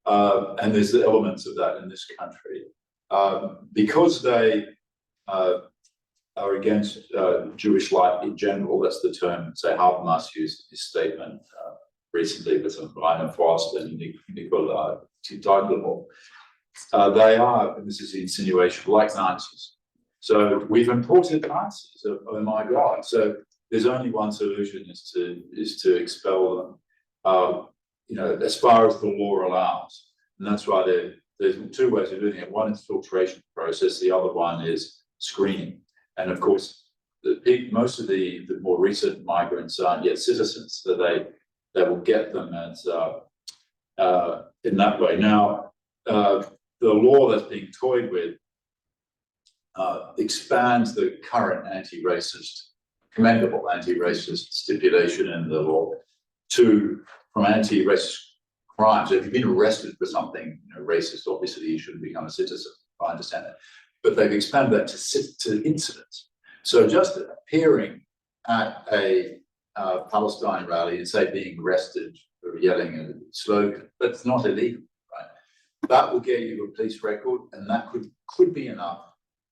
and there's the elements of that in this country, because they are against Jewish life in general. That's the term, say, Habermas used in his statement recently with some Rainer Frost and Nicola Teitler. They are, and this is the insinuation, like Nazis. So we've imported Nazis. Oh my God! So there's only one solution: is to expel them. You know, as far as the law allows, and that's why there's two ways of doing it. One is filtration process. The other one is screening. And of course, most of the more recent migrants aren't yet citizens, so they will get them as in that way. Now, the law that's being toyed with expands the current commendable anti-racist stipulation in the law from anti-racist crimes. If you've been arrested for something, racist, obviously you shouldn't become a citizen. I understand that, but they've expanded that to incidents. So just appearing at a Palestine rally and say being arrested for yelling a slogan, that's not illegal, right? That will get you a police record, and that could be enough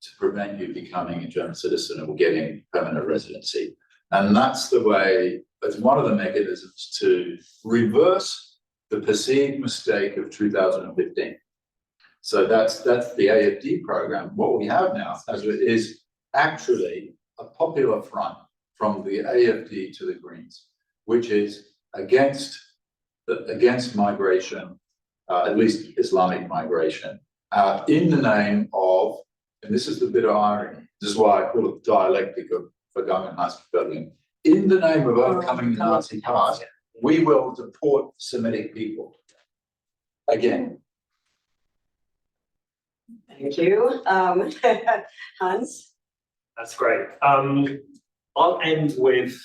to prevent you becoming a German citizen or getting permanent residency. And that's the way, as one of the mechanisms to reverse the perceived mistake of 2015. So that's the AFD program. What we have now is actually a popular front from the AFD to the Greens, which is against migration, at least Islamic migration, in the name of, and this is the bit of irony, this is why I call it the dialectic of Vergangenheitsvergeltung, in the name of overcoming the Nazi past, we will deport Semitic people. Again. Thank you. Hans? That's great. I'll end with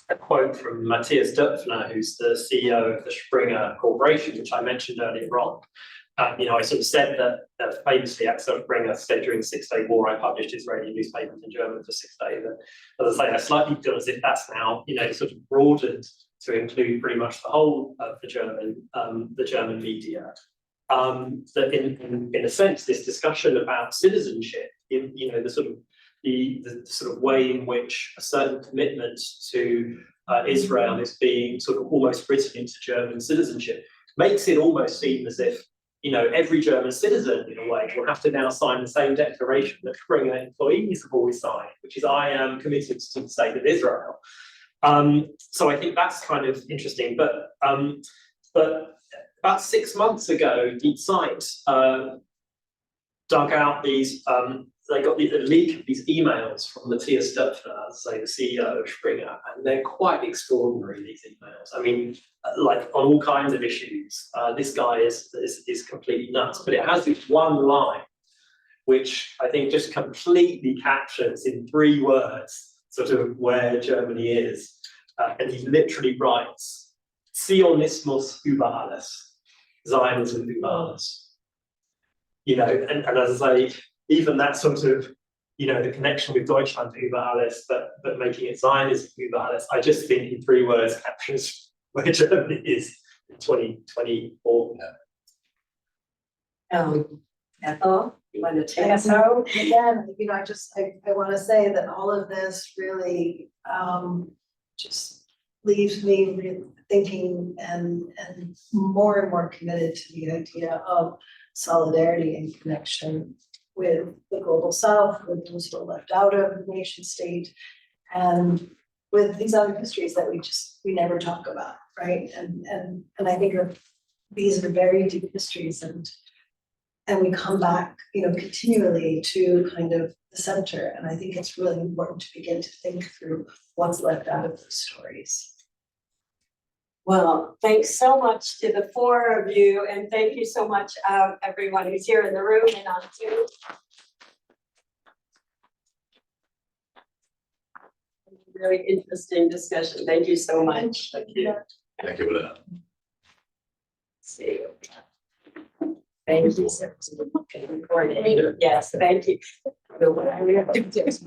a quote from Matthias Döpfner, who's the CEO of the Springer Corporation, which I mentioned earlier on. I sort of said that famously Axel Springer said during the 6-Day War, I published Israeli newspapers in German for 6 days. And as I say, I slightly feel as if that's now, sort of broadened to include pretty much the whole of the German media. That in a sense, this discussion about citizenship, the sort of way in which a certain commitment to Israel is being sort of almost written into German citizenship, makes it almost seem as if every German citizen, in a way, will have to now sign the same declaration that Springer employees have always signed, which is, I am committed to the state of Israel. So I think that's kind of interesting. But about 6 months ago, Deep Sight dug out these, they got the leak of these emails from Matthias Döpfner, say the CEO of Springer, and they're quite extraordinary, these emails. I mean, like on all kinds of issues, this guy is completely nuts, but it has this one line, which I think just completely captures in 3 words, sort of where Germany is. And he literally writes, Zionismus über alles, Zionism über alles. And as I say, even that sort of, the connection with Deutschland über alles, but making it Zionism über alles, I just think in 3 words captures where Germany is in 2024. Ethel, you want to take us home? Again, I want to say that all of this really just leaves me really thinking and more committed to the idea of solidarity and connection with the global south, with those who are left out of the nation state, and with these other histories that we never talk about, right? And I think these are very deep histories, and we come back, continually to kind of the center. And I think it's really important to begin to think through what's left out of those stories. Well, thanks so much to the 4 of you, and thank you so much, everyone who's here in the room and on Zoom. Really interesting discussion. Thank you so much. Thank you. Thank you, Elena. See you. Thank you. Yes, thank you.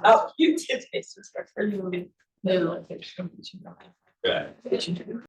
Oh, you did. No, Okay.